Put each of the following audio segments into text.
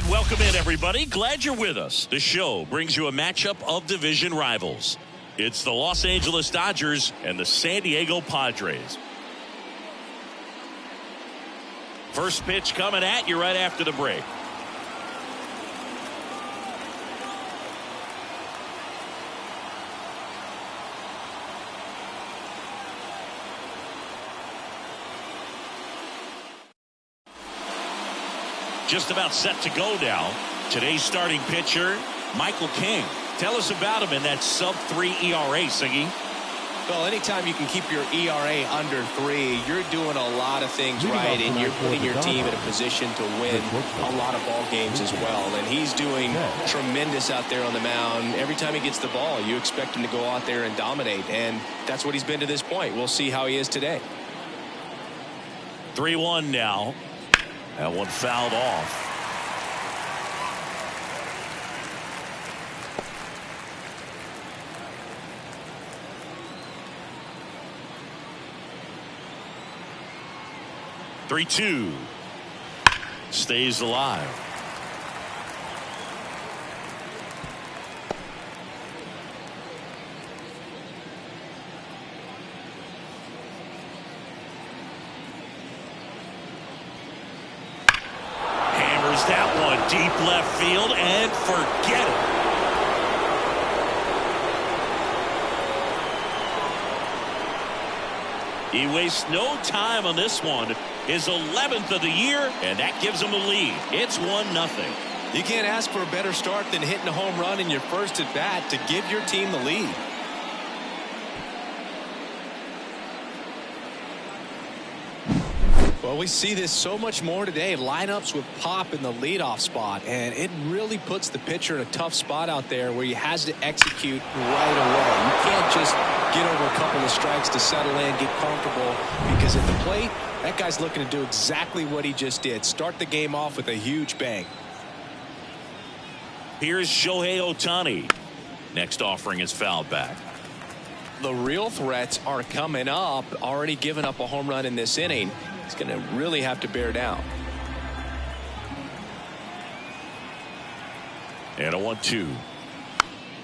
And welcome in, everybody. Glad you're with us. The show brings you a matchup of division rivals. It's the Los Angeles Dodgers and the San Diego Padres. First pitch coming at you right after the break. Just about set to go now. Today's starting pitcher, Michael King. Tell us about him in that sub-3 ERA, Siggy. Well, anytime you can keep your ERA under 3, you're doing a lot of things right, and you're putting your team in a position to win a lot of ball games as well. And he's doing tremendous out there on the mound. Every time he gets the ball, you expect him to go out there and dominate, and that's what he's been to this point. We'll see how he is today. 3-1 now. That one fouled off. Three-two. Stays alive. That one deep left field and forget it. He wastes no time on this one. His 11th of the year, and that gives him the lead. It's 1-0. You can't ask for a better start than hitting a home run in your first at bat to give your team the lead. Well, we see this so much more today. Lineups with pop in the leadoff spot, and it really puts the pitcher in a tough spot out there where he has to execute right away. You can't just get over a couple of strikes to settle in, get comfortable, because at the plate, that guy's looking to do exactly what he just did. Start the game off with a huge bang. Here's Shohei Ohtani. Next offering is fouled back. The real threats are coming up. Already given up a home run in this inning. He's going to really have to bear down. And a 1-2.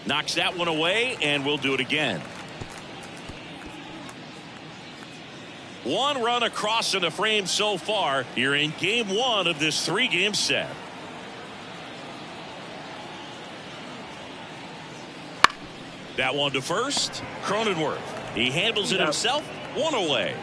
Knocks that one away, and we'll do it again. One run across in the frame so far here in game 1 of this 3-game set. That one to first. Cronenworth. He handles it himself. One away.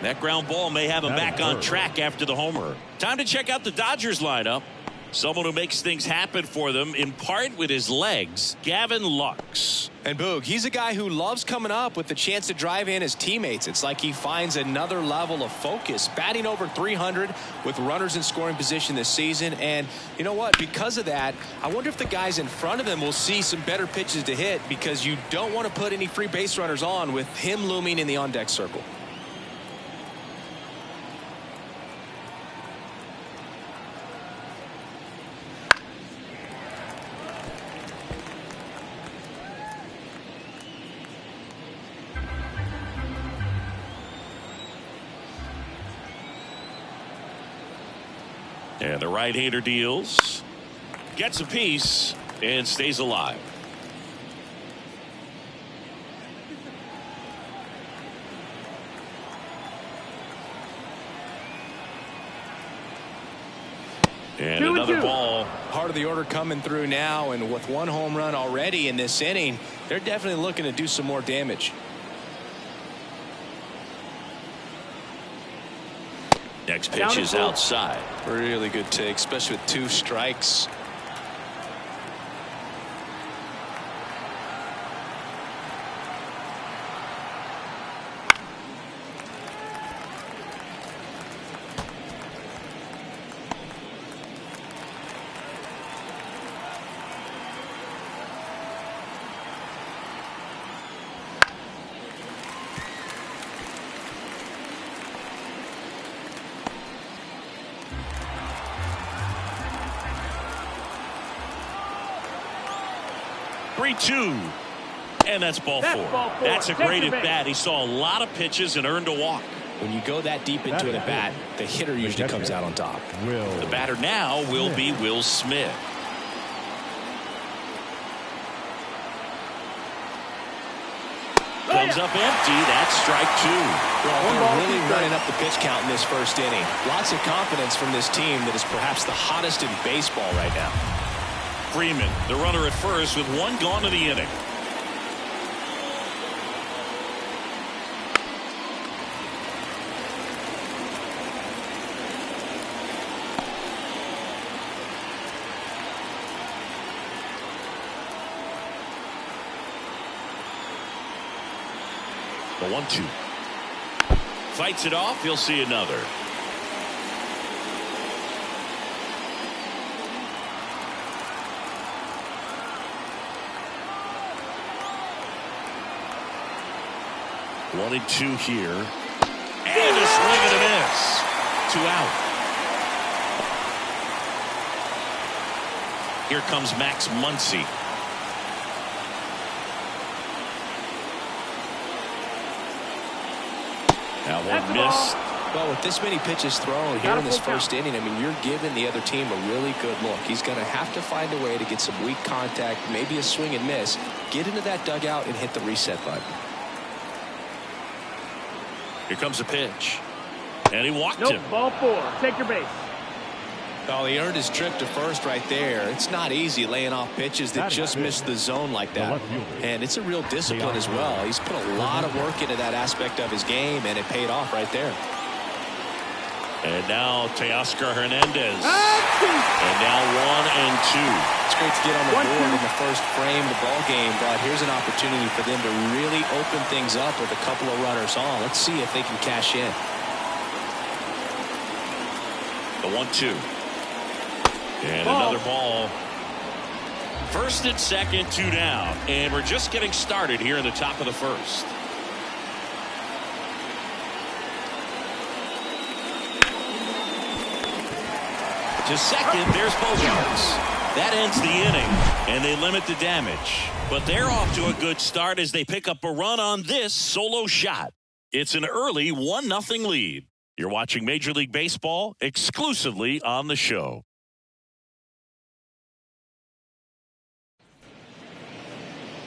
That ground ball may have him back on track after the homer. Time to check out the Dodgers lineup. Someone who makes things happen for them in part with his legs, Gavin Lux. And Boog, he's a guy who loves coming up with the chance to drive in his teammates. It's like he finds another level of focus. Batting over 300 with runners in scoring position this season. And you know what? Because of that, I wonder if the guys in front of him will see some better pitches to hit, because you don't want to put any free base runners on with him looming in the on-deck circle. And the right-hander deals, gets a piece, and stays alive. And another ball. Part of the order coming through now, and with one home run already in this inning, they're definitely looking to do some more damage. Next pitch is outside. Really good take, especially with 2 strikes. Two, and that's ball 4. That's a great at bat. He saw a lot of pitches and earned a walk. When you go that deep into an at-bat, the hitter usually comes out on top. The batter now will be Will Smith. Comes up empty. That's strike 2. Well, they're really running up the pitch count in this first inning. Lots of confidence from this team that is perhaps the hottest in baseball right now. Freeman, the runner at first with 1 gone in the inning. The 1-2. Fights it off. He'll see another. One and 2 here. And a swing and a miss. 2 out. Here comes Max Muncy. That one missed. Well, with this many pitches thrown here in this first inning, I mean, you're giving the other team a really good look. He's going to have to find a way to get some weak contact, maybe a swing and miss, get into that dugout and hit the reset button. Here comes a pitch. And he walked him. Ball 4. Take your base. Oh, he earned his trip to first right there. It's not easy laying off pitches that just miss the zone like that. And it's a real discipline as well. He's put a lot of work into that aspect of his game, and it paid off right there. And now Teoscar Hernandez. And now 1 and 2. It's great to get on the board in the first frame of the ball game, but here's an opportunity for them to really open things up with a couple of runners on. Let's see if they can cash in. The 1-2. And another ball. First and second, 2 down. And we're just getting started here in the top of the first. To second, there's Bogarts. That ends the inning, and they limit the damage. But they're off to a good start as they pick up a run on this solo shot. It's an early 1-0 lead. You're watching Major League Baseball exclusively on the show.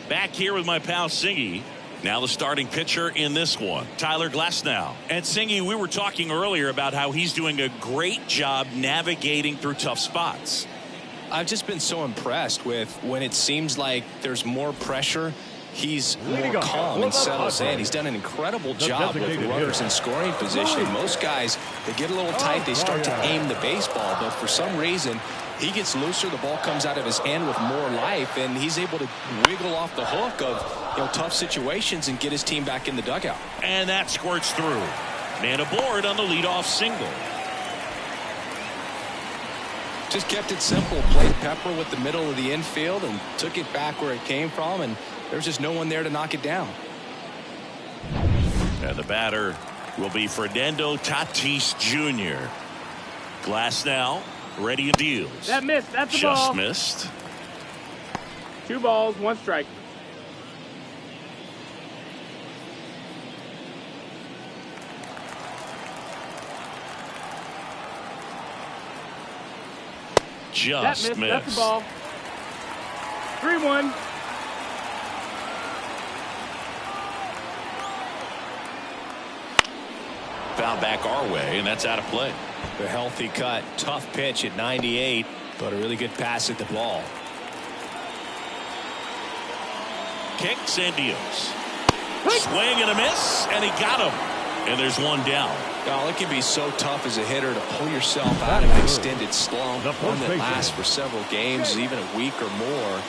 Back here with my pal Singy. Now the starting pitcher in this one, Tyler Glasnow. And Singy, we were talking earlier about how he's doing a great job navigating through tough spots. I've just been so impressed with when it seems like there's more pressure, he's more calm and settles in. He's done an incredible job with runners in scoring position. Most guys, they get a little tight, they start to aim the baseball, but for some reason, he gets looser, the ball comes out of his hand with more life, and he's able to wiggle off the hook of tough situations and get his team back in the dugout. And that squirts through. Man aboard on the leadoff single. Just kept it simple. Played pepper with the middle of the infield and took it back where it came from, and there's just no one there to knock it down. And the batter will be Fernando Tatis Jr. Glasnow ready and deals. That missed. That's the Just ball. missed. 2 balls, 1 strike. Just missed. That's the ball. 3-1. Foul back our way, and that's out of play. The healthy cut, tough pitch at 98, but a really good pass at the ball. Kicks and deals. Swing and a miss, and he got him. And there's 1 down. Well, it can be so tough as a hitter to pull yourself out of an extended slump, one that lasts for several games, even a week or more.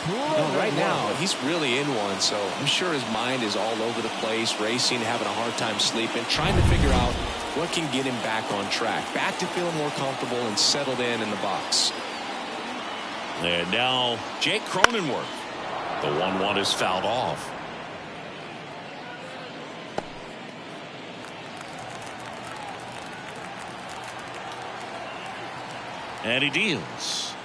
Right now, he's really in one, so I'm sure his mind is all over the place, racing, having a hard time sleeping, trying to figure out what can get him back on track, back to feeling more comfortable and settled in the box. And now Jake Cronenworth. The 1-1 is fouled off. And he deals.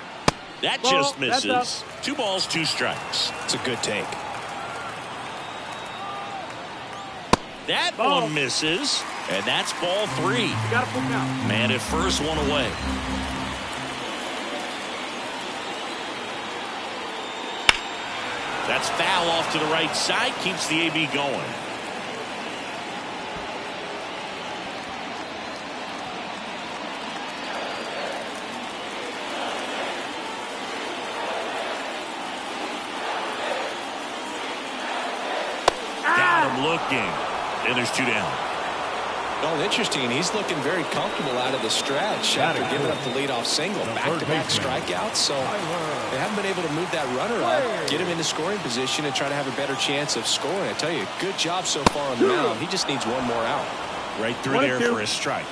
That Ball, just misses. that's 2 balls, 2 strikes. It's a good take. That Ball. one misses. And that's ball 3. You got a full count. Man at first, 1 away. That's foul off to the right side. Keeps the AB going. Got him looking. And there's 2 down. Well, interesting. He's looking very comfortable out of the stretch after giving up the leadoff single. Back-to-back strikeouts. So they haven't been able to move that runner up, get him into scoring position, and try to have a better chance of scoring. I tell you, good job so far on the mound. He just needs 1 more out. Right through there for a strike.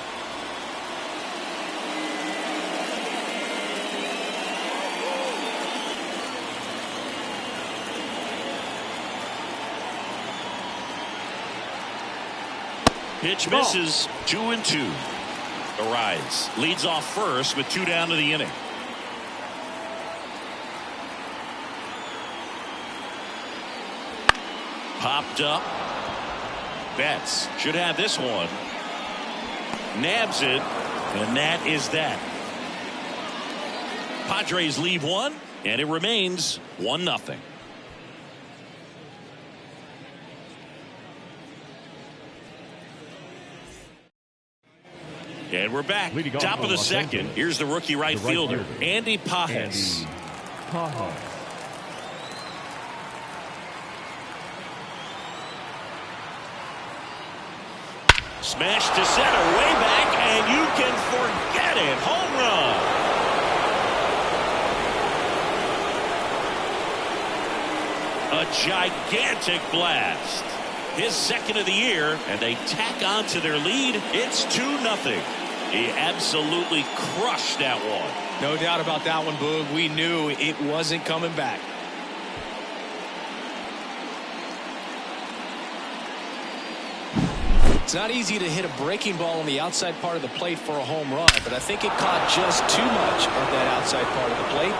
Pitch misses. 2-2. Arise leads off first with 2 down to the inning. Popped up. Betts should have this one. Nabs it, and that is that. Padres leave 1, and it remains 1-0. And we're back. Top of the second. Here's the rookie right fielder, Andy Padres. Smash to center, way back, and you can forget it. Home run. A gigantic blast. His second of the year, and they tack on to their lead. It's 2-0. He absolutely crushed that one. No doubt about that one, Boog. We knew it wasn't coming back. It's not easy to hit a breaking ball on the outside part of the plate for a home run, but I think it caught just too much of that outside part of the plate.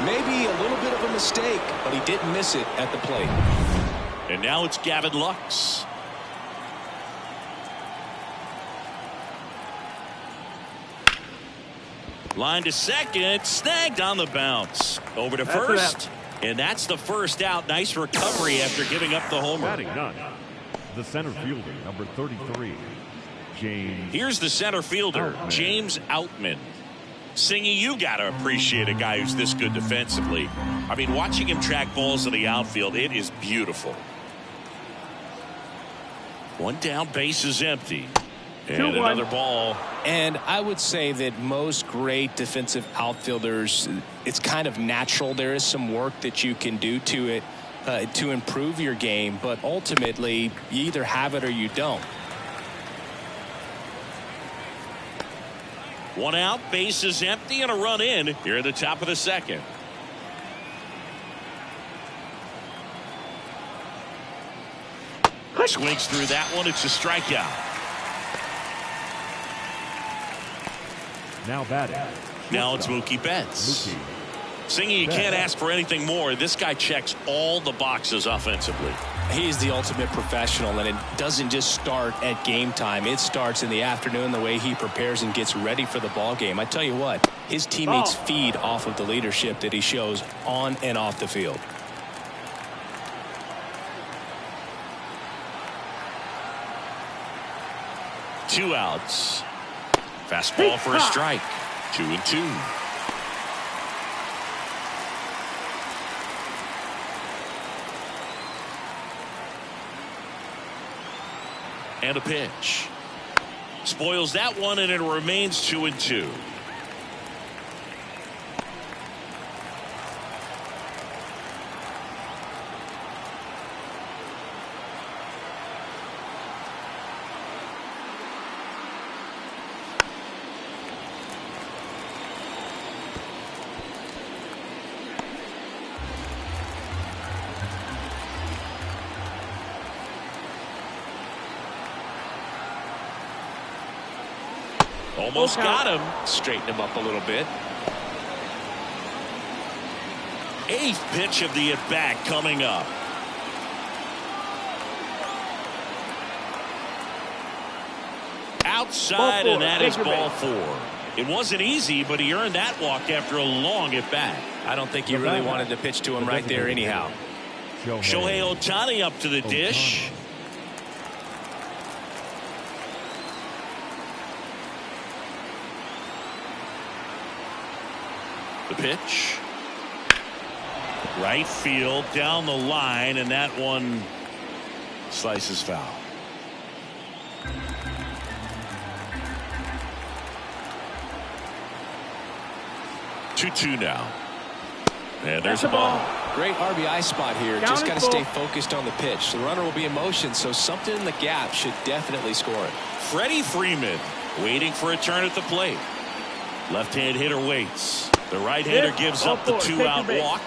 Maybe a little bit of a mistake, but he didn't miss it at the plate. And now it's Gavin Lux. Line to second, snagged on the bounce. Over to first, and that's the first out. Nice recovery after giving up the homer. The center fielder, number 33, James. Here's the center fielder, James Outman. Singy, you got to appreciate a guy who's this good defensively. I mean, watching him track balls in the outfield, it is beautiful. 1 down, base is empty. And another ball. And I would say that most great defensive outfielders, it's kind of natural. There is some work that you can do to it to improve your game, but ultimately you either have it or you don't. 1 out, base is empty, and a run in here at the top of the second. Swings through that one. It's a strikeout. Now batting. Now it's Mookie Betts. Singy, you can't ask for anything more. This guy checks all the boxes offensively. He's the ultimate professional, and it doesn't just start at game time. It starts in the afternoon, the way he prepares and gets ready for the ball game. I tell you what, his teammates feed off of the leadership that he shows on and off the field. Two outs. Fastball for a strike. 2-2. And a pitch. Spoils that one, and it remains 2-2. Almost got him. Straighten him up a little bit. 8th pitch of the at-bat coming up. Outside, Ball and four. that Take is your ball base. 4. It wasn't easy, but he earned that walk after a long at bat. I don't think he really wanted to pitch to him right there anyhow. Shohei Ohtani up to the dish. The pitch. Right field down the line, and that one slices foul. Two now. And there's a ball. Great RBI spot here. Count Just is got to full. stay focused on the pitch. The runner will be in motion, so something in the gap should definitely score it. Freddie Freeman waiting for a turn at the plate. Left-hand hitter waits. The right-hander gives up the 2-out walk.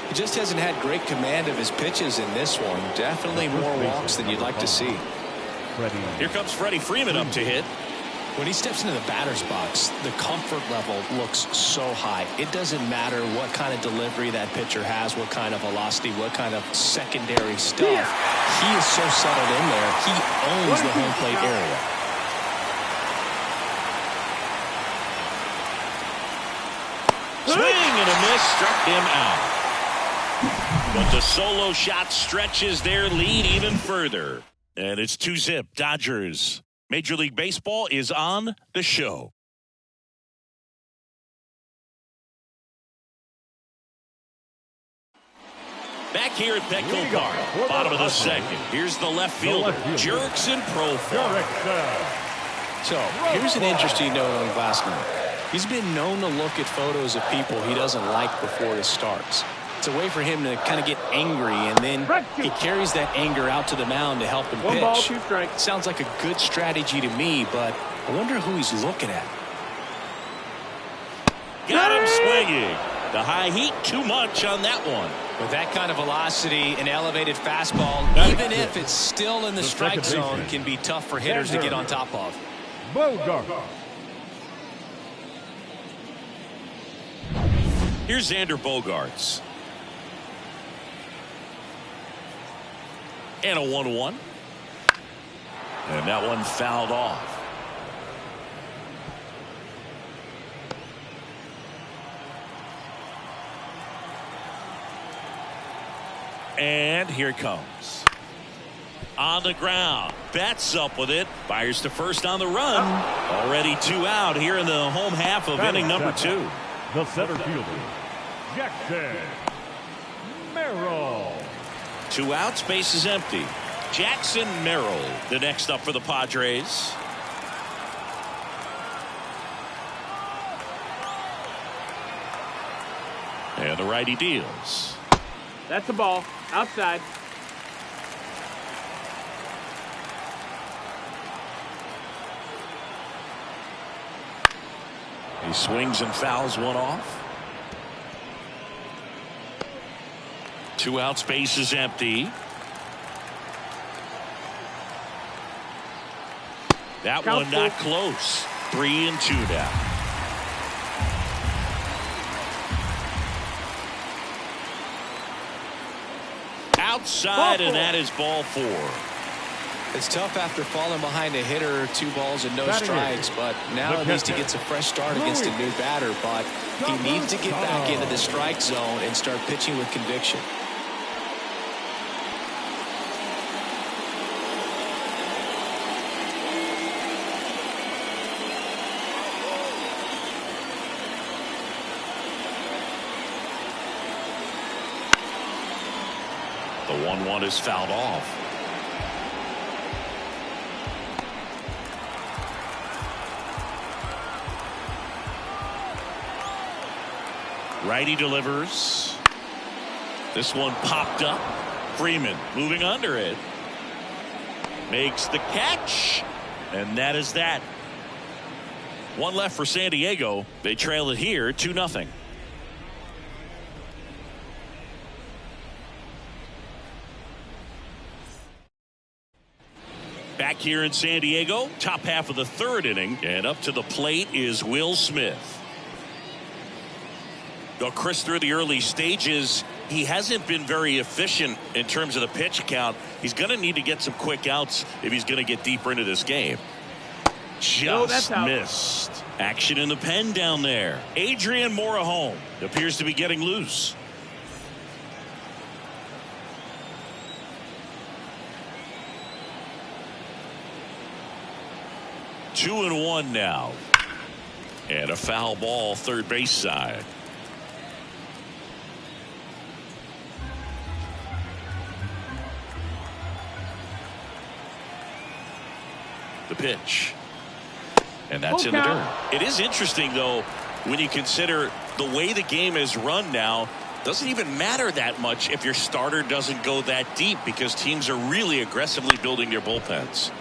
He just hasn't had great command of his pitches in this one. Definitely more walks than you'd like to see. Here comes Freddie Freeman up to hit. When he steps into the batter's box, the comfort level looks so high. It doesn't matter what kind of delivery that pitcher has, what kind of velocity, what kind of secondary stuff. He is so settled in there. He owns the home plate area. Swing and a miss, struck him out. But the solo shot stretches their lead even further. And it's 2-zip Dodgers. Major League Baseball is on the show. Back here at Petco Park, bottom of the second. Here's the left fielder, Jurickson Profar. So here's an interesting note on Glasnow. He's been known to look at photos of people he doesn't like before it starts. It's a way for him to kind of get angry, and then he carries that anger out to the mound to help him pitch. 1 ball, 2 strikes. Sounds like a good strategy to me, but I wonder who he's looking at. Got him swinging. The high heat, too much on that one. With that kind of velocity, an elevated fastball, even if it's still in the strike zone, can be tough for hitters to get on top of. Bogart. Here's Xander Bogaerts. And a 1-1. And that one fouled off. And here it comes. On the ground. Bats up with it. Fires to first on the run. Already 2 out here in the home half of inning number 2. The center fielder, Jackson Merrill. 2 outs, base is empty. Jackson Merrill, the next up for the Padres. And the righty deals. That's a ball. Outside. He swings and fouls one off. 2 outs, base is empty. That one not close. 3-2 now. Outside, and that is ball 4. It's tough after falling behind a hitter, 2 balls and no strikes, but now at least he gets a fresh start against a new batter, but he needs to get back into the strike zone and start pitching with conviction. The 1-1 is fouled off. Righty delivers. This one popped up. Freeman moving under it. Makes the catch. And that is that. 1 left for San Diego. They trail it here 2-0. Back here in San Diego, top half of the 3rd inning, and up to the plate is Will Smith. Though Chris, through the early stages, he hasn't been very efficient in terms of the pitch count. He's going to need to get some quick outs if he's going to get deeper into this game. Just missed. Action in the pen down there. Adrian Morejon appears to be getting loose. Two and one now. And a foul ball third base side. The pitch. And that's in the dirt. It is interesting, though, when you consider the way the game is run now. Doesn't even matter that much if your starter doesn't go that deep, because teams are really aggressively building their bullpens.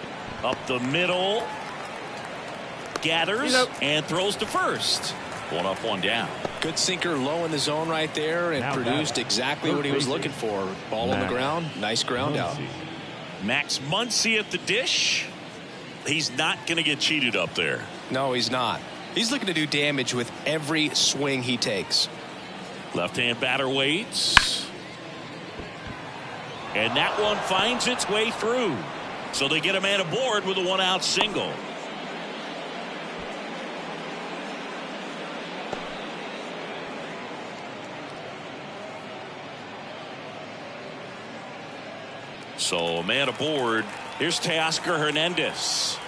Up the middle. Gathers and throws to first. One up, one down. Good sinker low in the zone right there, and produced exactly what he was looking for. Ball on the ground. Nice ground out. Max Muncy at the dish. He's not going to get cheated up there. No, he's not. He's looking to do damage with every swing he takes. Left-hand batter waits. And that one finds its way through. So they get a man aboard with a one-out single. So a man aboard. Here's Teoscar Hernandez.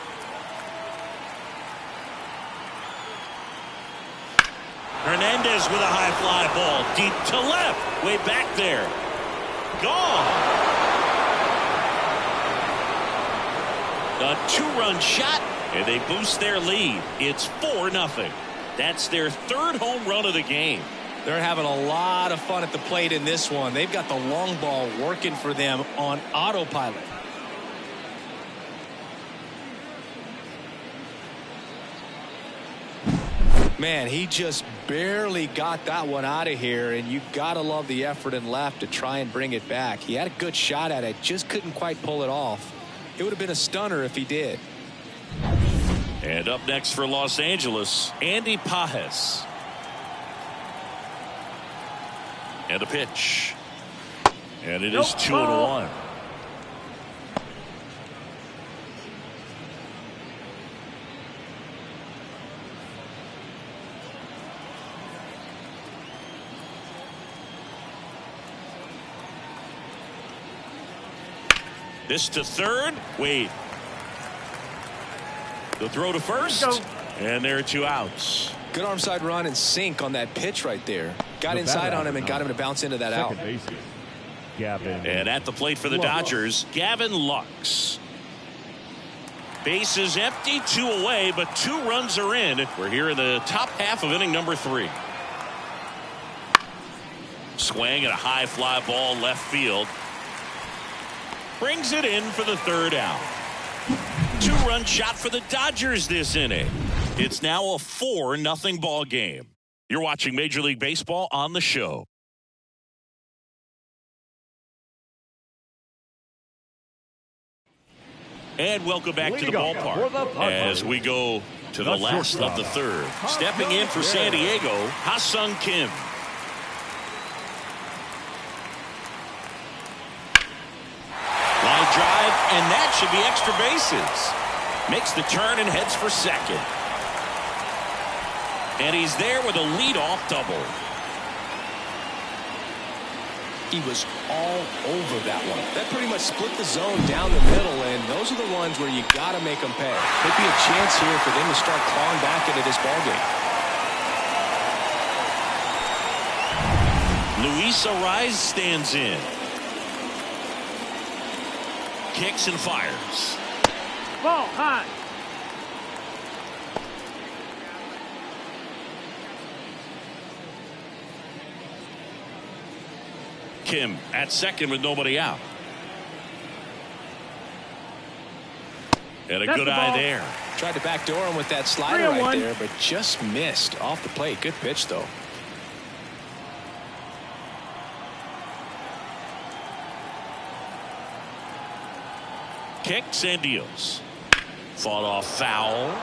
Hernandez with a high fly ball deep to left, way back there. Gone. A two-run shot, and they boost their lead. It's 4-0. That's their third home run of the game. They're having a lot of fun at the plate in this one. They've got the long ball working for them on autopilot. Man, he just barely got that one out of here, and you gotta love the effort in left to try and bring it back. He had a good shot at it, just couldn't quite pull it off. It would have been a stunner if he did. And up next for Los Angeles, Andy Pages. And a pitch. And it is 2-1. This to third. Wait. The throw to first. And there are two outs. Good arm side run and sink on that pitch right there. Got inside on him and got him to bounce into that out. And at the plate for the Dodgers, Gavin Lux. Bases empty, two away, but 2 runs are in. We're here in the top half of inning number 3. Swing and a high fly ball left field. Brings it in for the third out. 2-run shot for the Dodgers this inning. It's now a 4-0 ball game. You're watching Major League Baseball on the show. And welcome back to the ballpark as we go to the last of the third. Stepping in for San Diego, Ha-Sung Kim. Line drive, and that should be extra bases. Makes the turn and heads for second. And he's there with a leadoff double. He was all over that one. That pretty much split the zone down the middle, and those are the ones where you got to make them pay. Could be a chance here for them to start clawing back into this ballgame. Luis Arraez stands in. Kicks and fires. Ball high. Kim at second with nobody out. And a good eye there. Tried to backdoor him with that slider right there, but just missed off the plate. Good pitch, though. Kicks and deals. Fought off foul.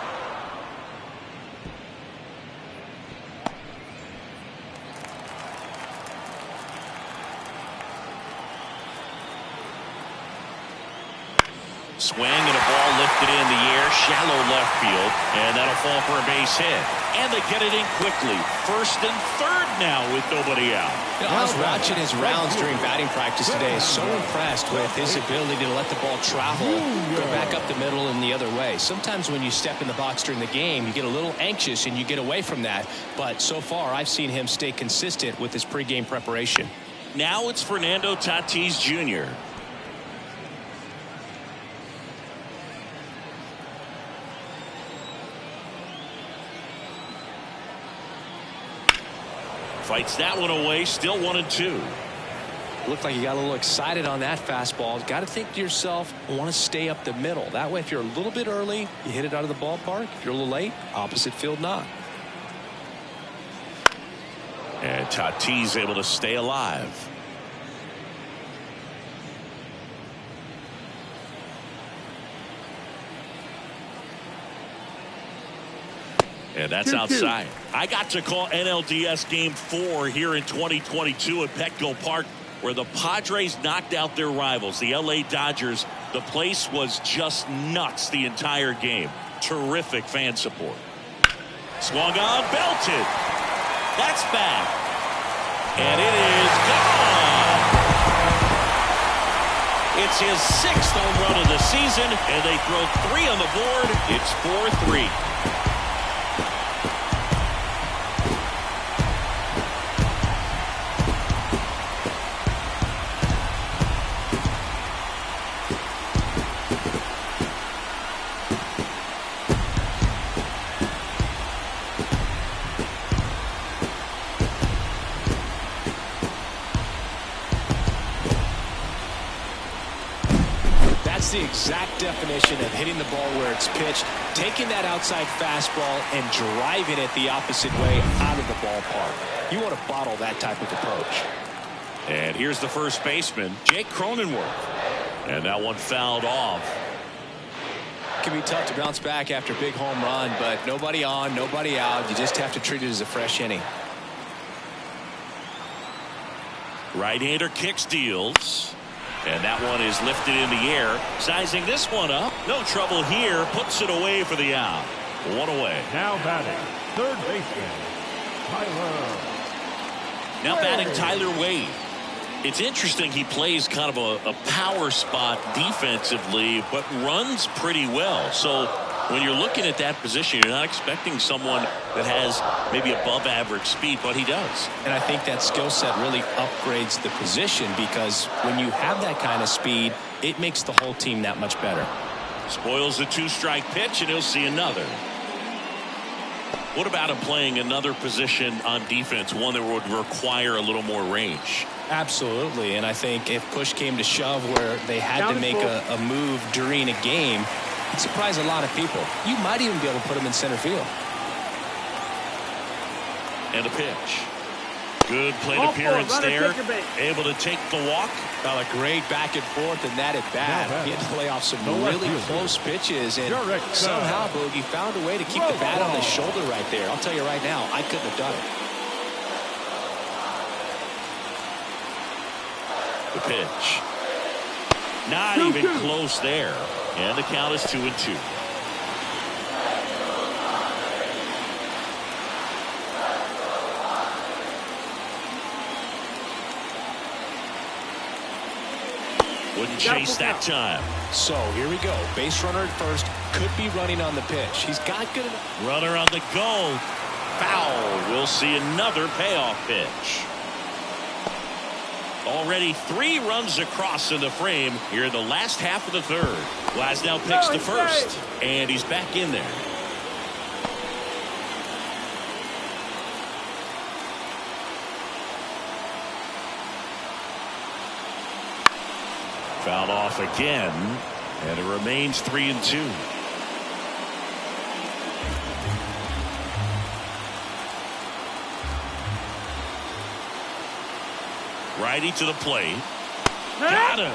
Swing and a ball lifted in the air, shallow left field, and that'll fall for a base hit. And they get it in quickly. First and third now with nobody out. You know, I was watching his rounds during batting practice today. So impressed with his ability to let the ball travel, go back up the middle and the other way. Sometimes when you step in the box during the game, you get a little anxious and you get away from that. But so far, I've seen him stay consistent with his pregame preparation. Now it's Fernando Tatis Jr. Fights that one away, still 1-2. Looked like you got a little excited on that fastball. Got to think to yourself, I want to stay up the middle. That way, if you're a little bit early, you hit it out of the ballpark. If you're a little late, opposite field not. And Tatis able to stay alive. And that's outside. I got to call NLDS Game 4 here in 2022 at Petco Park, where the Padres knocked out their rivals, the LA Dodgers. The place was just nuts the entire game. Terrific fan support. Swung on, belted. That's back. And it is gone. It's his 6th home run of the season, and they throw 3 on the board. It's 4-3. The exact definition of hitting the ball where it's pitched, taking that outside fastball and driving it the opposite way out of the ballpark. You want to bottle that type of approach. And here's the first baseman, Jake Cronenworth. And that one fouled off. It can be tough to bounce back after a big home run, but nobody on, nobody out. You just have to treat it as a fresh inning. Right-hander kicks, deals. And that one is lifted in the air. Sizing this one up. No trouble here. Puts it away for the out. 1 away. Now batting, third baseman, Tyler. Now batting Tyler Wade. It's interesting, he plays kind of a power spot defensively, but runs pretty well. So when you're looking at that position, you're not expecting someone that has maybe above average speed, but he does. And I think that skill set really upgrades the position, because when you have that kind of speed, it makes the whole team that much better. Spoils the 2-strike pitch, and he'll see another. What about him playing another position on defense, one that would require a little more range? Absolutely, and I think if push came to shove where they had to make a move during a game, it'd surprise a lot of people. You might even be able to put him in center field. And a pitch. Good plate appearance there. Able to take the walk. Well, a great back and forth, and that at bat. He had to play off some really close pitches, and somehow Bogey found a way to keep the bat on the shoulder right there. I'll tell you right now, I couldn't have done it. The pitch. Not even close there. And the count is 2-2. Wouldn't chase that time. So here we go. Base runner at first. Could be running on the pitch. He's got good enough. Runner on the go. Foul. We'll see another payoff pitch. Already 3 runs across in the frame here in the last half of the third. Glasnow picks to first, and he's back in there. Fouled off again, and it remains 3-2. Righty to the plate. Got him.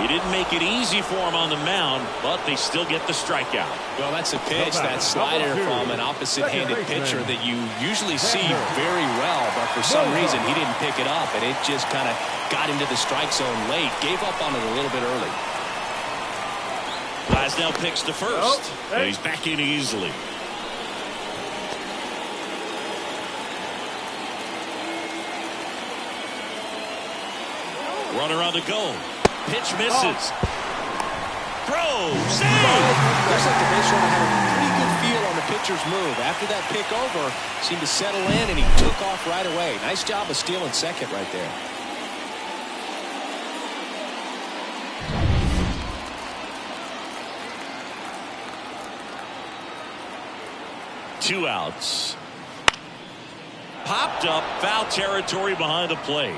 He didn't make it easy for him on the mound, but they still get the strikeout. Well, that's a pitch, that slider from an opposite-handed pitcher that you usually see very well, but for some reason he didn't pick it up, and it just kind of got into the strike zone late. Gave up on it a little bit early. Glasnow picks to first. And he's back in easily. Runner on the go. Pitch misses. Throw. Save. Looks like the base runner had a pretty good feel on the pitcher's move. After that pick over, seemed to settle in, and he took off right away. Nice job of stealing second right there. Two outs. Popped up, foul territory behind the plate.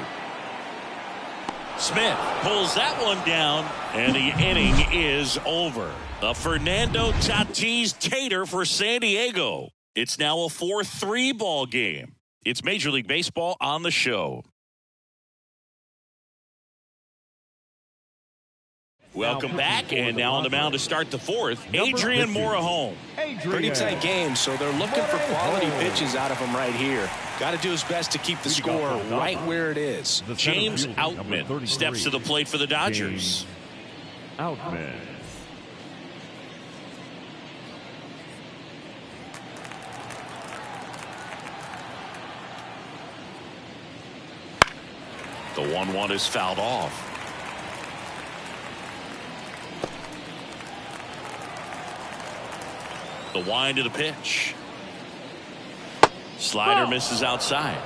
Smith pulls that one down, and the inning is over. A Fernando Tatis tater for San Diego. It's now a 4-3 ball game. It's Major League Baseball on the show. Welcome back, and now on the mound to start the fourth, Adrian Morejon. Pretty tight game, so they're looking for quality pitches out of him right here. Got to do his best to keep the score right where it is. James Outman steps to the plate for the Dodgers. Outman. The 1-1 is fouled off. The wind of the pitch. Slider misses outside.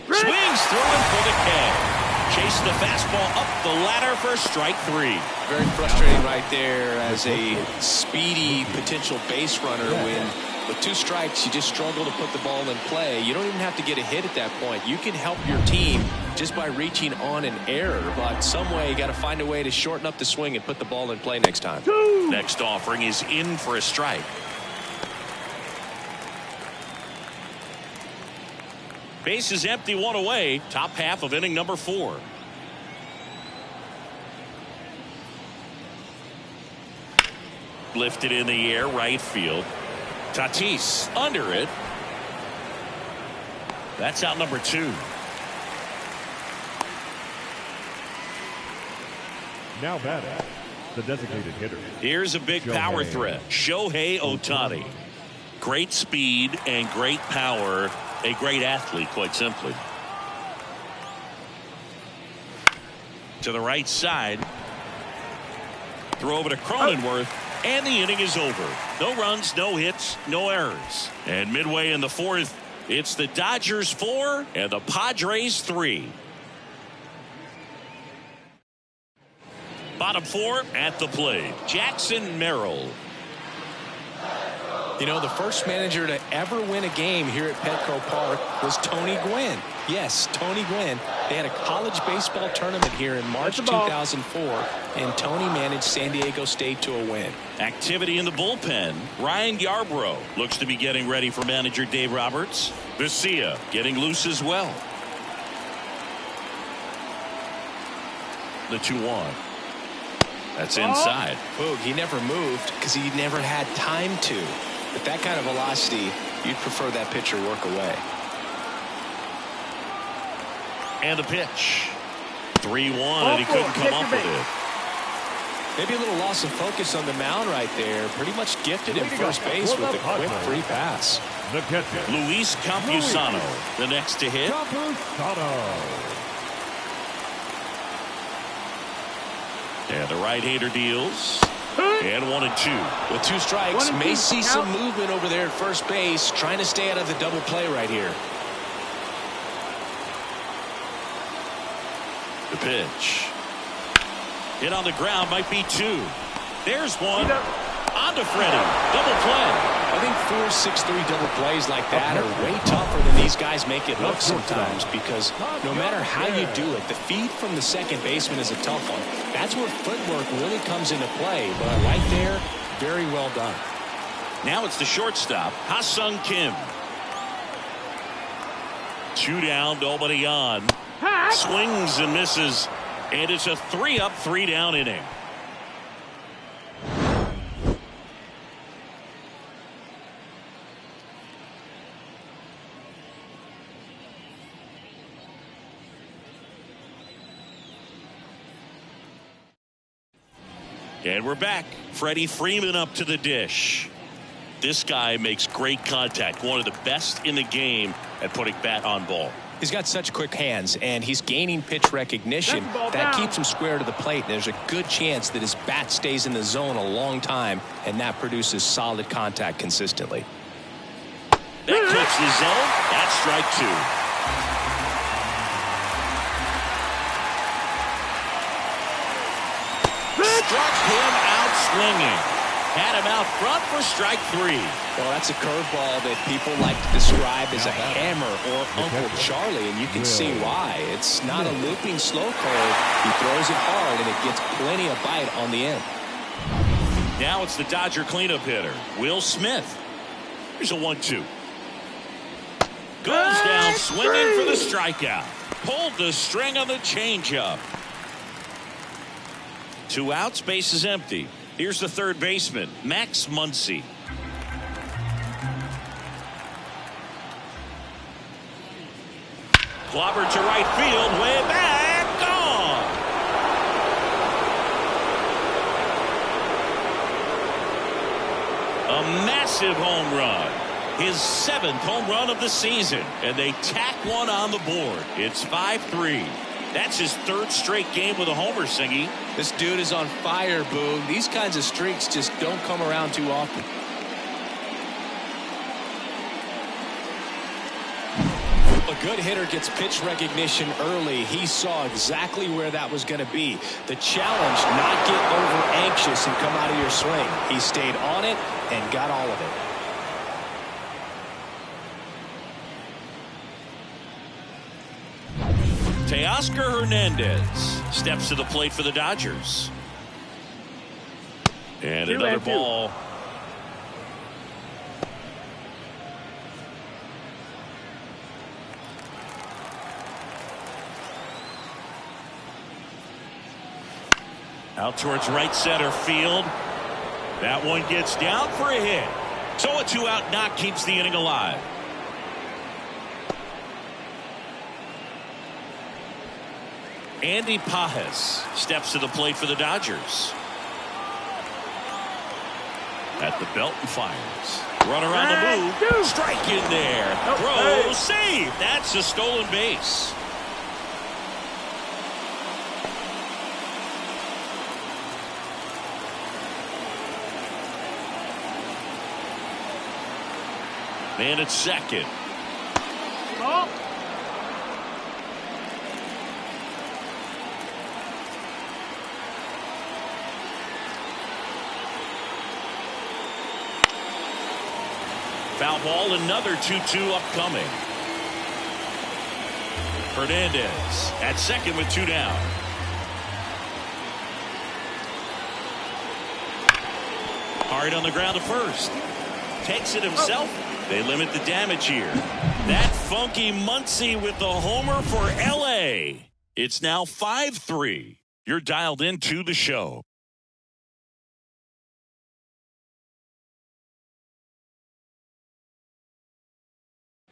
Swings through it for the K. Chase the fastball up the ladder for strike three. Very frustrating right there as a speedy potential base runner when with two strikes you just struggle to put the ball in play. You don't even have to get a hit at that point. You can help your team just by reaching on an error, but some way you got to find a way to shorten up the swing and put the ball in play next time. Next offering is in for a strike. Base is empty, one away. Top half of inning number 4. Lifted in the air, right field. Tatis under it. That's out number 2. Now batting, the designated hitter. Here's a big power threat. Shohei Ohtani. Great speed and great power. A great athlete, quite simply. To the right side. Throw over to Cronenworth. And the inning is over. No runs, no hits, no errors. And midway in the 4th, it's the Dodgers 4 and the Padres 3. Bottom 4 at the plate. Jackson Merrill. You know, the first manager to ever win a game here at Petco Park was Tony Gwynn. Yes, Tony Gwynn. They had a college baseball tournament here in March 2004, and Tony managed San Diego State to a win. Activity in the bullpen. Ryan Yarbrough looks to be getting ready for manager Dave Roberts. Vesia getting loose as well. The 2-1. That's inside. Boog, he never moved because he never had time to. With that kind of velocity, you'd prefer that pitcher work away. And the pitch. 3-1, and he couldn't come up with it. Maybe a little loss of focus on the mound right there. Pretty much gifted him first base with a quick free pass. The catcher, Luis Campusano, the next to hit. And the right-hander deals. And 1-2. With 2 strikes, may see some movement over there at first base, trying to stay out of the double play right here. The pitch. Hit on the ground, might be 2. There's one. On to Freddie. Double play. I think 4-6-3 double plays like that are way tougher than these guys make it look sometimes, because no matter how you do it, the feed from the second baseman is a tough one. That's where footwork really comes into play, but right there, very well done. Now it's the shortstop, Ha-Sung Kim. 2 down, nobody on. Swings and misses, and it's a 3-up, 3-down inning. And we're back. Freddie Freeman up to the dish. This guy makes great contact. One of the best in the game at putting bat on ball. He's got such quick hands, and he's gaining pitch recognition. That keeps him square to the plate. There's a good chance that his bat stays in the zone a long time, and that produces solid contact consistently. That clips the zone. That's strike 2. Struck him out swinging. Had him out front for strike 3. Well, that's a curveball that people like to describe as a hammer or Uncle Charlie, and you can see why. It's not a looping slow curve. He throws it hard, and it gets plenty of bite on the end. Now it's the Dodger cleanup hitter, Will Smith. Here's a 1-2. Goes down swinging for the strikeout. Pulled the string on the changeup. 2 outs, base is empty. Here's the third baseman, Max Muncy. Clobbered to right field, way back, gone. A massive home run. His 7th home run of the season. And they tack one on the board. It's 5-3. That's his 3rd straight game with a homer, Singy. This dude is on fire, Boog. These kinds of streaks just don't come around too often. A good hitter gets pitch recognition early. He saw exactly where that was going to be. The challenge, not get over anxious and come out of your swing. He stayed on it and got all of it. Teoscar Hernandez steps to the plate for the Dodgers. And another ball. Out towards right center field. That one gets down for a hit. So a 2-out knock keeps the inning alive. Andy Pajes steps to the plate for the Dodgers. At the belt and fires. Runner on the move. Strike in there. Throw, save. That's a stolen base. Man at second. Foul ball, another 2-2 upcoming. Hernandez at second with 2 down. Hard on the ground to first. Takes it himself. They limit the damage here. That funky Muncy with the homer for LA. It's now 5-3. You're dialed into the show.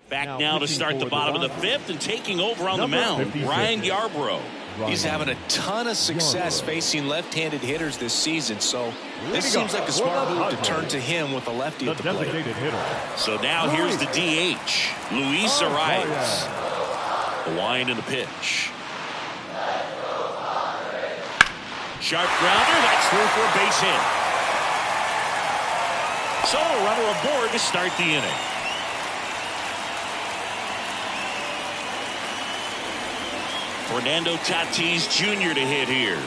Back now to start the bottom of the 5th and taking over on the mound, Ryan Yarbrough. He's having a ton of success facing left-handed hitters this season, so this seems like a smart move to turn to him with a lefty at the plate. So now here's the DH, Luis Arias. The wind and the pitch. Sharp grounder, that's through for a base hit. So a runner aboard to start the inning. Fernando Tatis Jr. to hit here.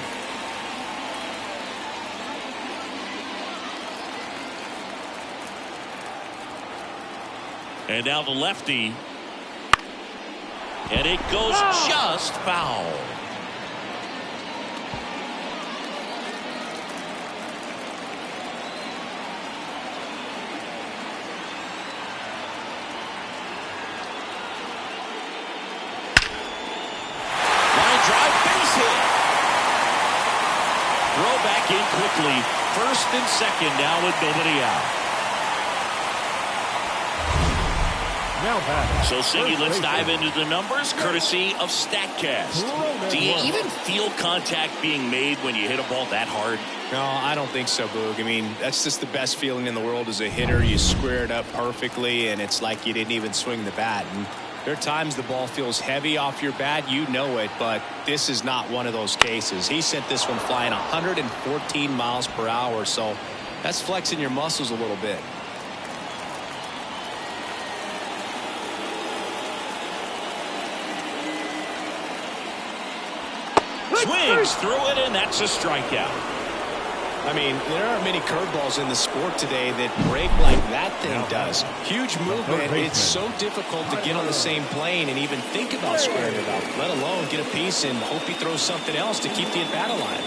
And now the lefty. And it goes just foul. Back in quickly. First and second now with nobody out. Now batting. So, Singy, First let's baseman. dive into the numbers, courtesy of StatCast. Do you even feel contact being made when you hit a ball that hard? No, I don't think so, Boog. I mean, that's just the best feeling in the world as a hitter. You square it up perfectly, and it's like you didn't even swing the bat. And there are times the ball feels heavy off your bat. You know it, but this is not one of those cases. He sent this one flying 114 miles per hour, so that's flexing your muscles a little bit. Swings through it, and that's a strikeout. I mean, there aren't many curveballs in the sport today that break like that thing does. Huge movement. It's so difficult to get on the same plane and even think about squaring it up, let alone get a piece and hope he throws something else to keep the at-bat alive.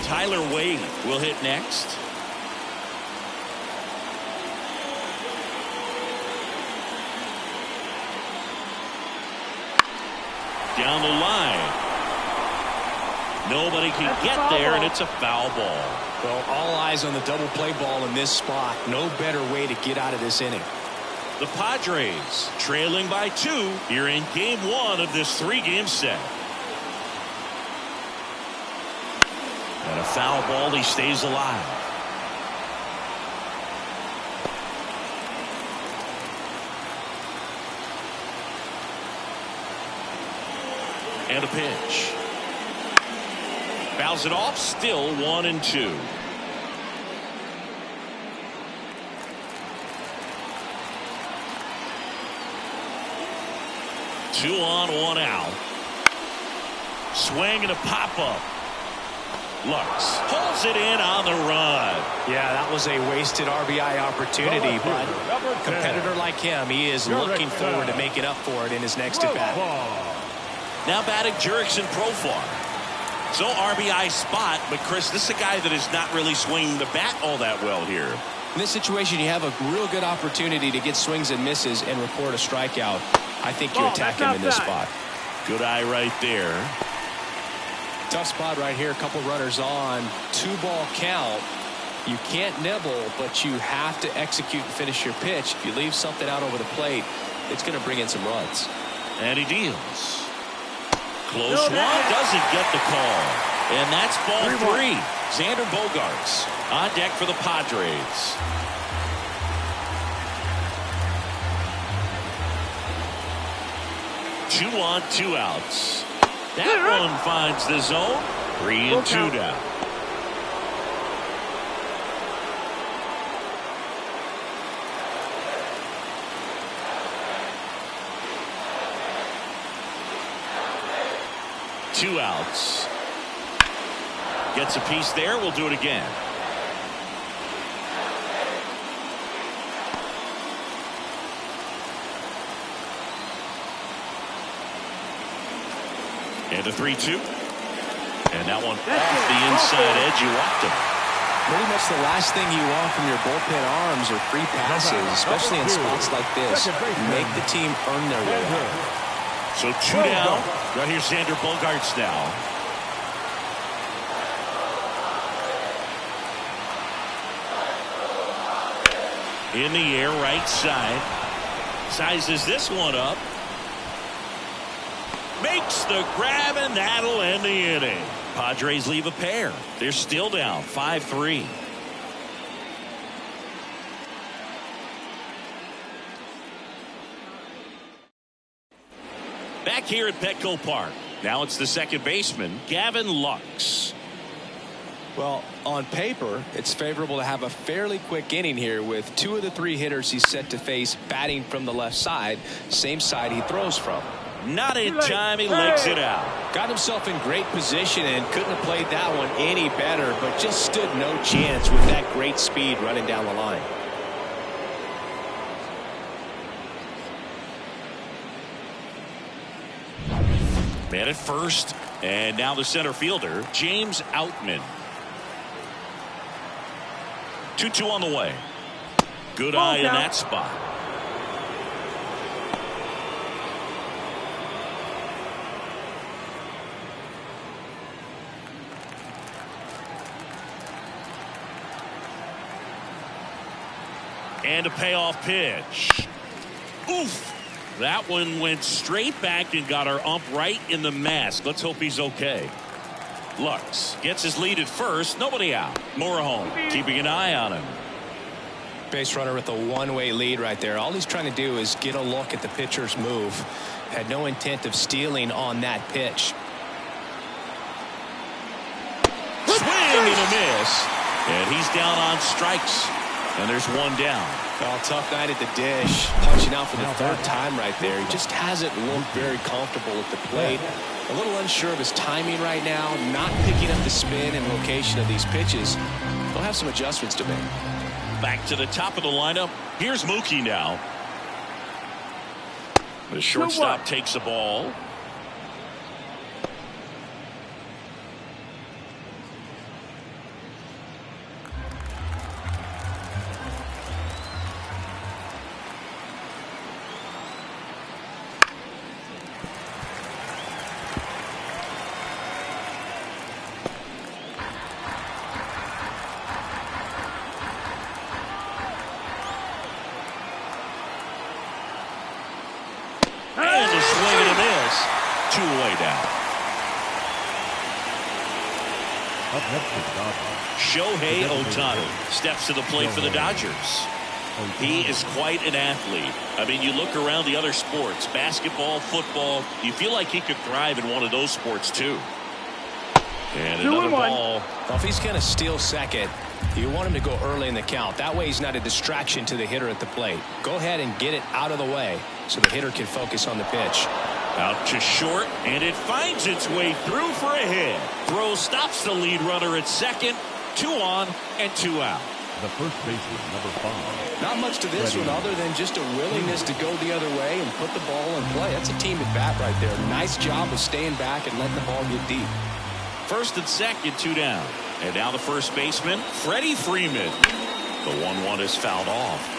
Tyler Wade will hit next. Down the line. Nobody can get there, and it's a foul ball. Well, all eyes on the double play ball in this spot. No better way to get out of this inning. The Padres trailing by 2 here in game 1 of this 3-game set. And a foul ball, he stays alive. And a pitch. Fouls it off, still 1-2. Two on, 1 out. Swing and a pop-up. Lux pulls it in on the run. Yeah, that was a wasted RBI opportunity, but a competitor like him, he is looking forward to making up for it in his next at-bat. Now batting Jurickson Profar. So RBI spot, but Chris, this is a guy that is not really swinging the bat all that well here. In this situation, you have a real good opportunity to get swings and misses and record a strikeout. I think you attack him in this spot. Good eye right there. Tough spot right here. A couple runners on. 2-ball count. You can't nibble, but you have to execute and finish your pitch. If you leave something out over the plate, it's going to bring in some runs. And he deals. Close one, doesn't get the call. And that's ball 3. Xander Bogaerts on deck for the Padres. Two on, 2 outs. That one finds the zone. 3-2 down. Two outs. Gets a piece there. We'll do it again. And a 3-2. And that one off the inside edge. You walked him. Pretty much the last thing you want from your bullpen arms are free passes, especially in spots like this. Make the team earn their way out. So 2 down. Right here, Xander Bogaerts now. In the air, right side. Sizes this one up. Makes the grab, and that'll end the inning. Padres leave a pair. They're still down 5-3. Back here at Petco Park. Now it's the second baseman, Gavin Lux. Well, on paper, it's favorable to have a fairly quick inning here with 2 of the 3 hitters he's set to face batting from the left side, same side he throws from. Not in time, he legs it out. Got himself in great position and couldn't have played that one any better, but just stood no chance with that great speed running down the line. Man at first, and now the center fielder, James Outman. 2-2 on the way. Good eye in that spot. And a payoff pitch. Oof. That one went straight back and got our ump right in the mask. Let's hope he's okay. Lux gets his lead at first. Nobody out. Moore home. Keeping an eye on him. Base runner with a one-way lead right there. All he's trying to do is get a look at the pitcher's move. Had no intent of stealing on that pitch. Swing and a miss. And he's down on strikes. And there's one down. Well, tough night at the dish. Punching out for the third time right there. He just hasn't looked very comfortable at the plate. A little unsure of his timing right now. Not picking up the spin and location of these pitches. He'll have some adjustments to make. Back to the top of the lineup. Here's Mookie now. The shortstop takes the ball. And a swing and a miss. 2 away now. Up next is Dodgers. Shohei Ohtani steps to the plate for the Dodgers. He is quite an athlete. I mean, you look around the other sports, basketball, football, you feel like he could thrive in one of those sports too. And another ball. Well, if he's going to steal second, you want him to go early in the count. That way he's not a distraction to the hitter at the plate. Go ahead and get it out of the way so the hitter can focus on the pitch. Out to short, and it finds its way through for a hit. Throw stops the lead runner at second. 2 on and 2 out. The first baseman, number 5. Not much to this one other than just a willingness to go the other way and put the ball in play. That's a team at bat right there. Nice job of staying back and letting the ball get deep. First and second, 2 down. And now the first baseman, Freddie Freeman. The 1-1 is fouled off.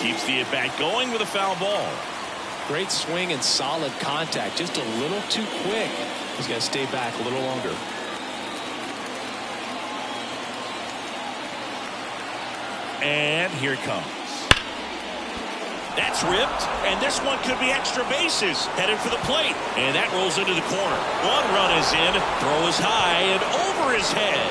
Keeps the at-bat going with a foul ball. Great swing and solid contact. Just a little too quick. He's got to stay back a little longer. And here it comes. That's ripped, and this one could be extra bases. Headed for the plate, and that rolls into the corner. 1 run is in. Throw is high and over his head.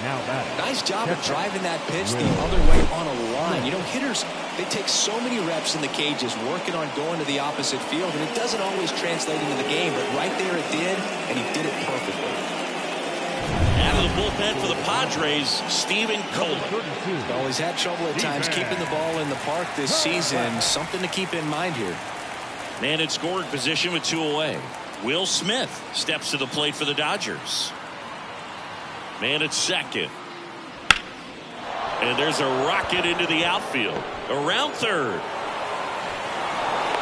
Now batting. Nice job of driving that pitch the other way on a line. You know, hitters, they take so many reps in the cages working on going to the opposite field, and it doesn't always translate into the game, but right there it did, and he did it perfectly. Out of the bullpen for the Padres, Steven Coleman. Well, he's had trouble at times keeping the ball in the park this season. Something to keep in mind here. Man in scoring position with 2 away. Will Smith steps to the plate for the Dodgers. Man at second. And there's a rocket into the outfield. Around third.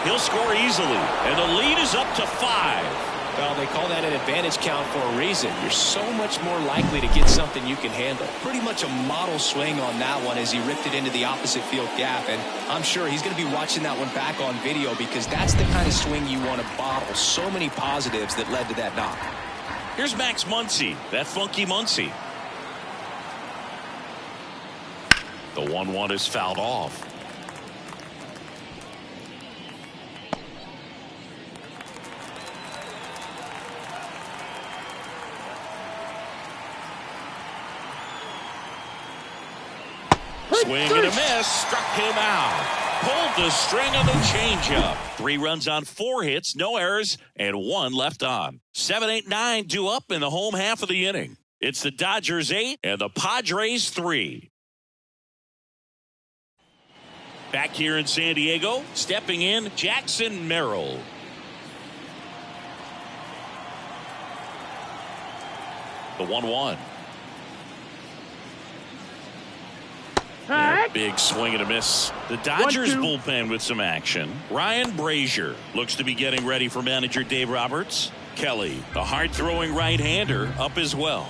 He'll score easily. And the lead is up to 5. Well, they call that an advantage count for a reason. You're so much more likely to get something you can handle. Pretty much a model swing on that one as he ripped it into the opposite field gap. And I'm sure he's going to be watching that one back on video because that's the kind of swing you want to bottle. So many positives that led to that knock. Here's Max Muncy, that funky Muncy. The 1-1 is fouled off. Swing and a miss, struck him out. Pulled the string on the changeup. 3 runs on 4 hits, no errors, and 1 left on. 7, 8, 9 due up in the home half of the inning. It's the Dodgers 8 and the Padres 3. Back here in San Diego, stepping in, Jackson Merrill. The 1-1. Yeah, big swing and a miss. The Dodgers bullpen with some action. Ryan Brazier looks to be getting ready for manager Dave Roberts. Kelly, a hard-throwing right-hander, up as well.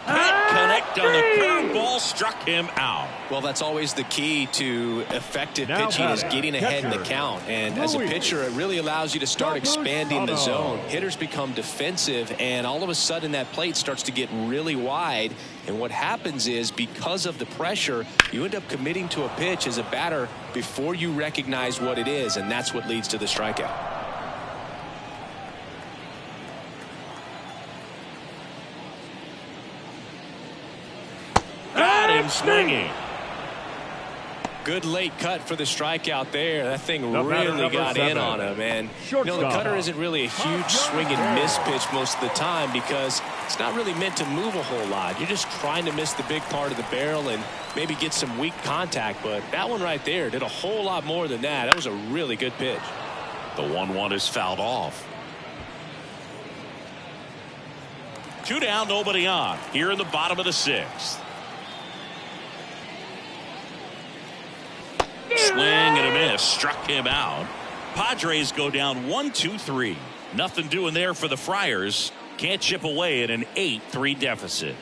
Can't connect on the Curveball struck him out. Well, that's always the key to effective pitching is getting ahead in the count. And as a pitcher, it really allows you to start expanding the zone. Hitters become defensive, and all of a sudden that plate starts to get really wide. And what happens is, because of the pressure, you end up committing to a pitch as a batter before you recognize what it is, and that's what leads to the strikeout. Got him swinging. Good late cut for the strikeout there. That thing really got in on him. And you know, the cutter isn't really a huge swing and miss pitch most of the time because it's not really meant to move a whole lot. You're just trying to miss the big part of the barrel and maybe get some weak contact. But that one right there did a whole lot more than that. That was a really good pitch. The 1-1 is fouled off. 2 down, nobody on here in the bottom of the 6th. Swing and a miss, struck him out. Padres go down 1-2-3. Nothing doing there for the Friars. Can't chip away at an 8-3 deficit.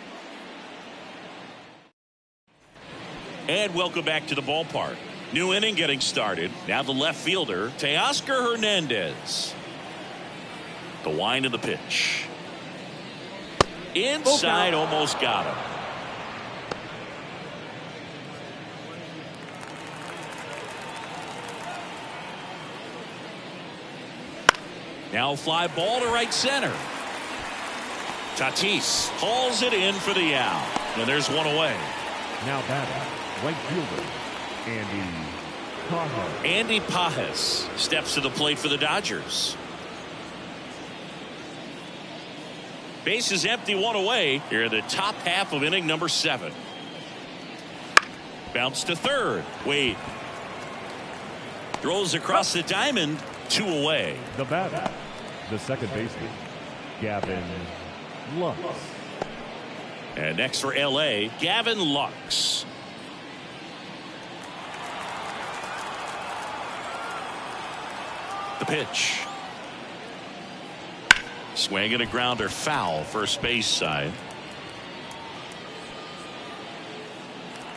And welcome back to the ballpark. New inning getting started. Now the left fielder, Teoscar Hernandez. The wind of the pitch. Inside, almost got him. Now fly ball to right center. Tatis hauls it in for the out. And there's one away. Now batting, right fielder, Andy Pajes. Andy Pajes steps to the plate for the Dodgers. Base is empty, one away. Here in the top half of inning number 7. Bounce to third. Wade throws across the diamond. 2 away. The batter, the second baseman, Gavin Lux. And next for LA, Gavin Lux. The pitch. Swing and a grounder, foul, first base side.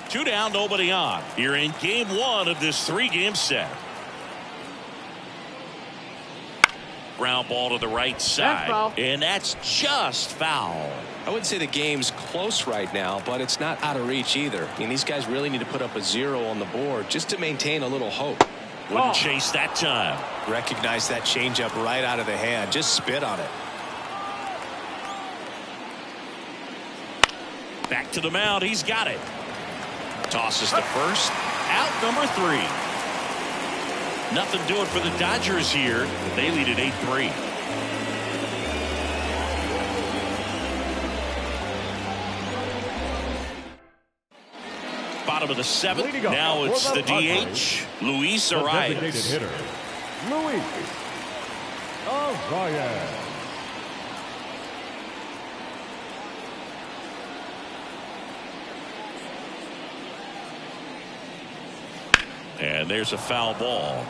2 down, nobody on. Here in game 1 of this 3-game set. Ground ball to the right side, and that's just foul. I wouldn't say the game's close right now, but it's not out of reach either. I mean, these guys really need to put up a 0 on the board just to maintain a little hope. Wouldn't chase that time. Recognize that changeup right out of the hand. Just spit on it. Back to the mound. He's got it. Tosses to first. Out number 3. Nothing doing for the Dodgers here. They lead at 8-3. Bottom of the 7th. Now it's the DH, Luis Arias. Designated hitter, Luis Arias. And there's a foul ball.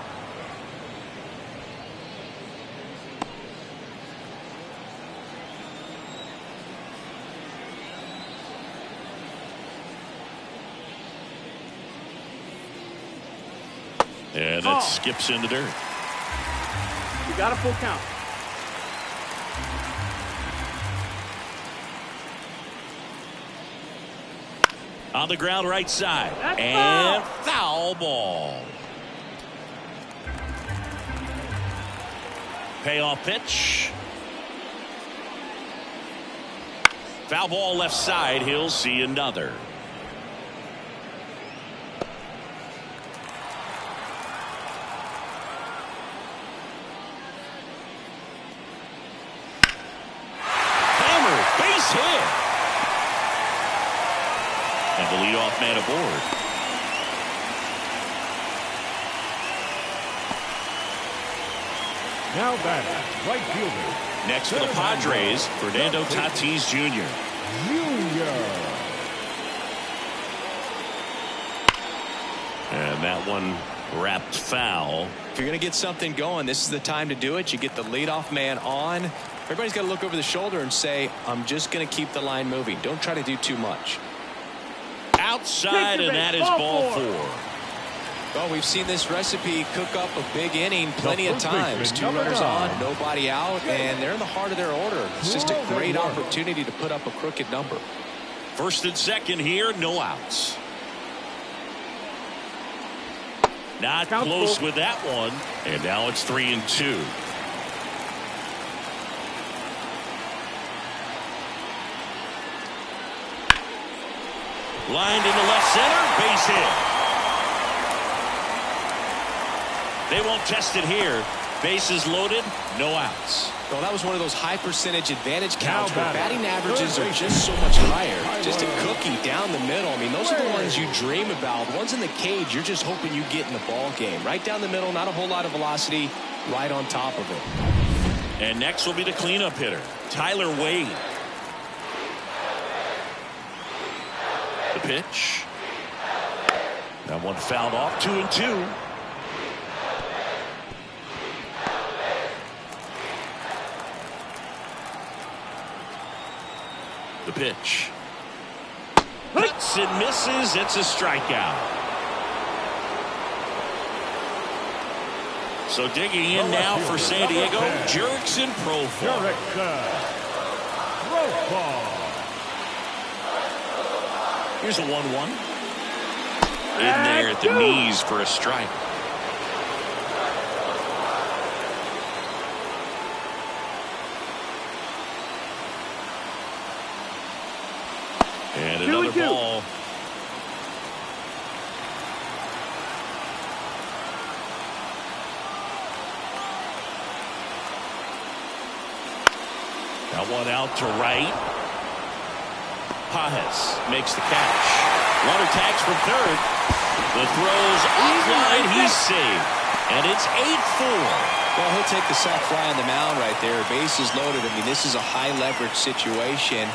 And that skips into dirt. You got a full count. On the ground right side. And foul ball. Payoff pitch. Foul ball left side. He'll see another. The leadoff man aboard. Now batting, right fielder. Next for the Padres, Fernando Tatis Jr. And that one wrapped foul. If you're going to get something going, this is the time to do it. You get the leadoff man on. Everybody's got to look over the shoulder and say, I'm just going to keep the line moving. Don't try to do too much. outside, and that is ball 4. Well, we've seen this recipe cook up a big inning plenty of times. 2 runners on, nobody out, and they're in the heart of their order. It's just a great opportunity to put up a crooked number. First and second here, no outs. Not close with that one, and now it's 3-2. Lined into left center, base hit. They won't test it here. Bases loaded, no outs. Well, that was one of those high percentage advantage counts where batting averages are just so much higher. Just a cookie down the middle. I mean, those are the ones you dream about. The ones in the cage, you're just hoping you get in the ball game. Right down the middle, not a whole lot of velocity, right on top of it. And next will be the cleanup hitter, Tyler Wade. The pitch. That one fouled off, 2-2. The pitch. Cuts and misses. It's a strikeout. So digging in now for San Diego, Jurickson Profar. Here's a 1-1. In there at the knees for a strike. And another ball. That one out to right. Pajes makes the catch. Runner tags from third. The throw's offline. He's saved. And it's 8-4. Well, he'll take the sac fly on the mound right there. Bases loaded. I mean, this is a high leverage situation.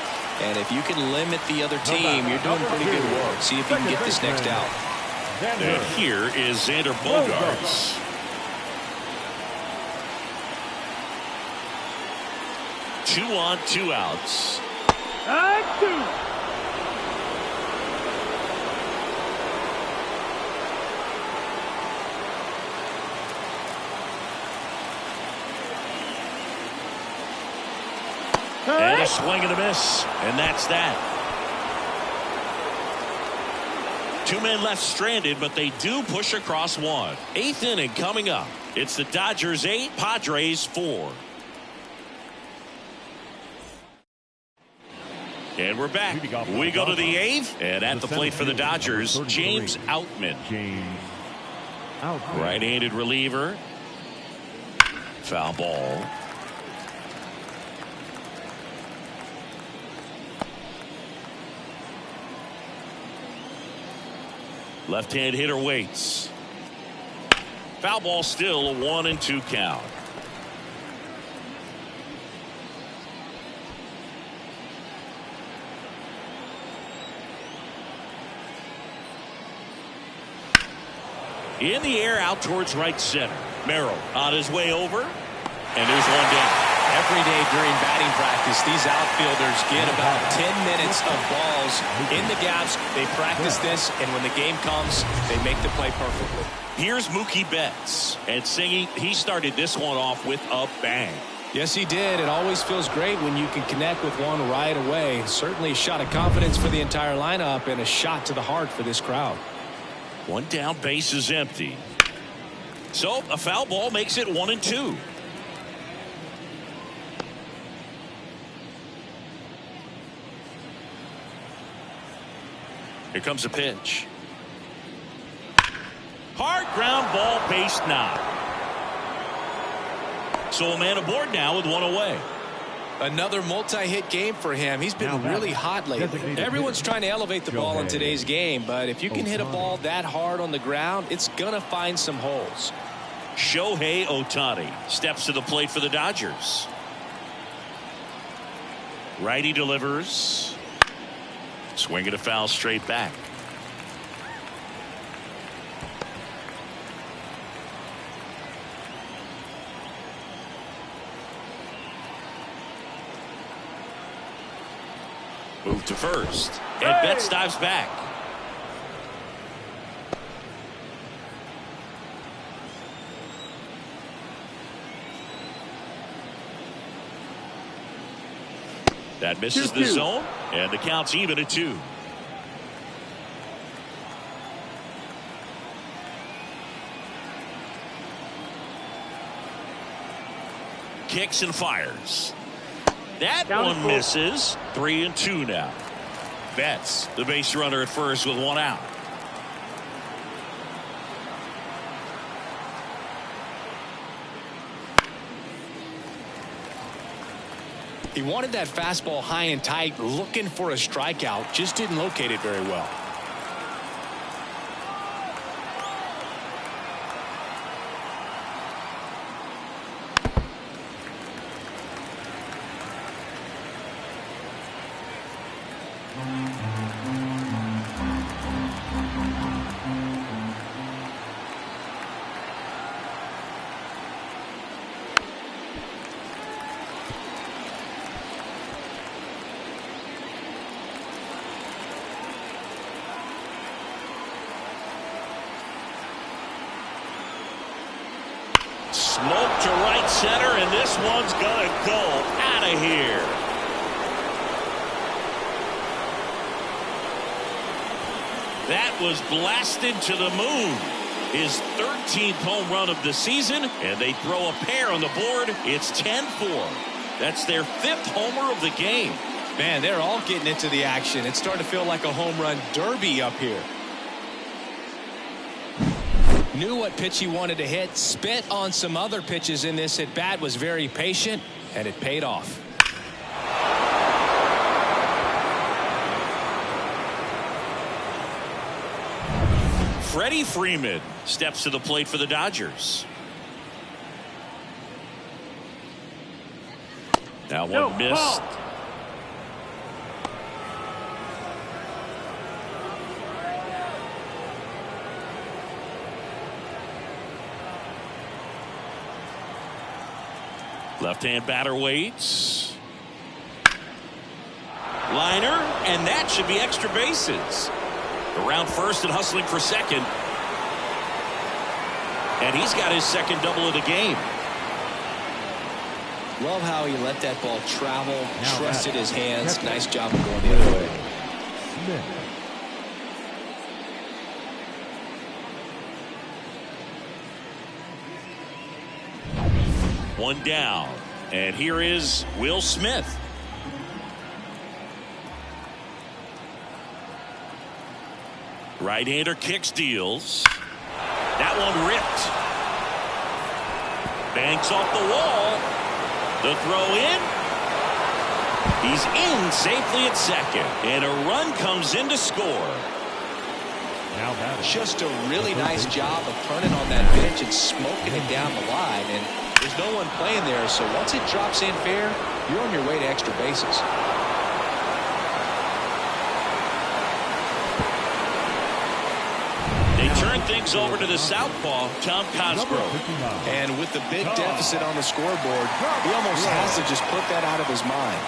And if you can limit the other team, you're doing pretty good work. See if you can get this next out. And here is Xander Bogaerts. Two on, 2 outs. And a swing and a miss, and that's that. 2 men left stranded, but they do push across 1. 8th inning coming up. It's the Dodgers 8, Padres 4. And we're back. We go to the 8th, and at the plate for the Dodgers, James Outman. Right-handed reliever. Foul ball. Left-hand hitter waits. Foul ball, still a 1-2 count. In the air out towards right center. Merrill on his way over, and there's one down. Every day during batting practice, these outfielders get about 10 minutes of balls in the gaps. They practice this, and when the game comes, they make the play perfectly. Here's Mookie Betts, and Singy, he started this one off with a bang. Yes, he did. It always feels great when you can connect with one right away. Certainly a shot of confidence for the entire lineup and a shot to the heart for this crowd. One down, base is empty. So a foul ball makes it 1-2. Here comes a pitch. Hard ground ball, base knock. So a man aboard now with 1 away. Another multi-hit game for him. He's been really hot lately. Everyone's trying to elevate the ball in today's game, but if you can hit a ball that hard on the ground, it's going to find some holes. Shohei Ohtani steps to the plate for the Dodgers. Righty delivers. Swing and a foul straight back. Move to first. And Betts dives back. That misses the zone, and the count's even at 2. Kicks and fires. That one misses. 3-2 now. Betts, the base runner at first with 1 out. He wanted that fastball high and tight, looking for a strikeout. Just didn't locate it very well. Smoke to right center, and this one's gonna go out of here. That was blasted to the moon. His 13th home run of the season, and they throw a pair on the board. It's 10-4. That's their 5th homer of the game. Man, they're all getting into the action. It's starting to feel like a home run derby up here. Knew what pitch he wanted to hit, spit on some other pitches in this at bat, was very patient, and it paid off. Freddie Freeman steps to the plate for the Dodgers. Now one missed. Left-hand batter waits. Liner, and that should be extra bases. Around first and hustling for second. And he's got his second double of the game. Love how he let that ball travel, trusted his hands. Nice job of going the other way. One down, and here is Will Smith. Right-hander kicks, deals. That one ripped. Banks off the wall. The throw in. He's in safely at second, and a run comes in to score. Just a really nice job of turning on that pitch and smoking it down the line. And there's no one playing there, so once it drops in fair, you're on your way to extra bases. They turn things over to the southpaw, Tom Cosgrove. And with the big deficit on the scoreboard, he almost has to just put that out of his mind.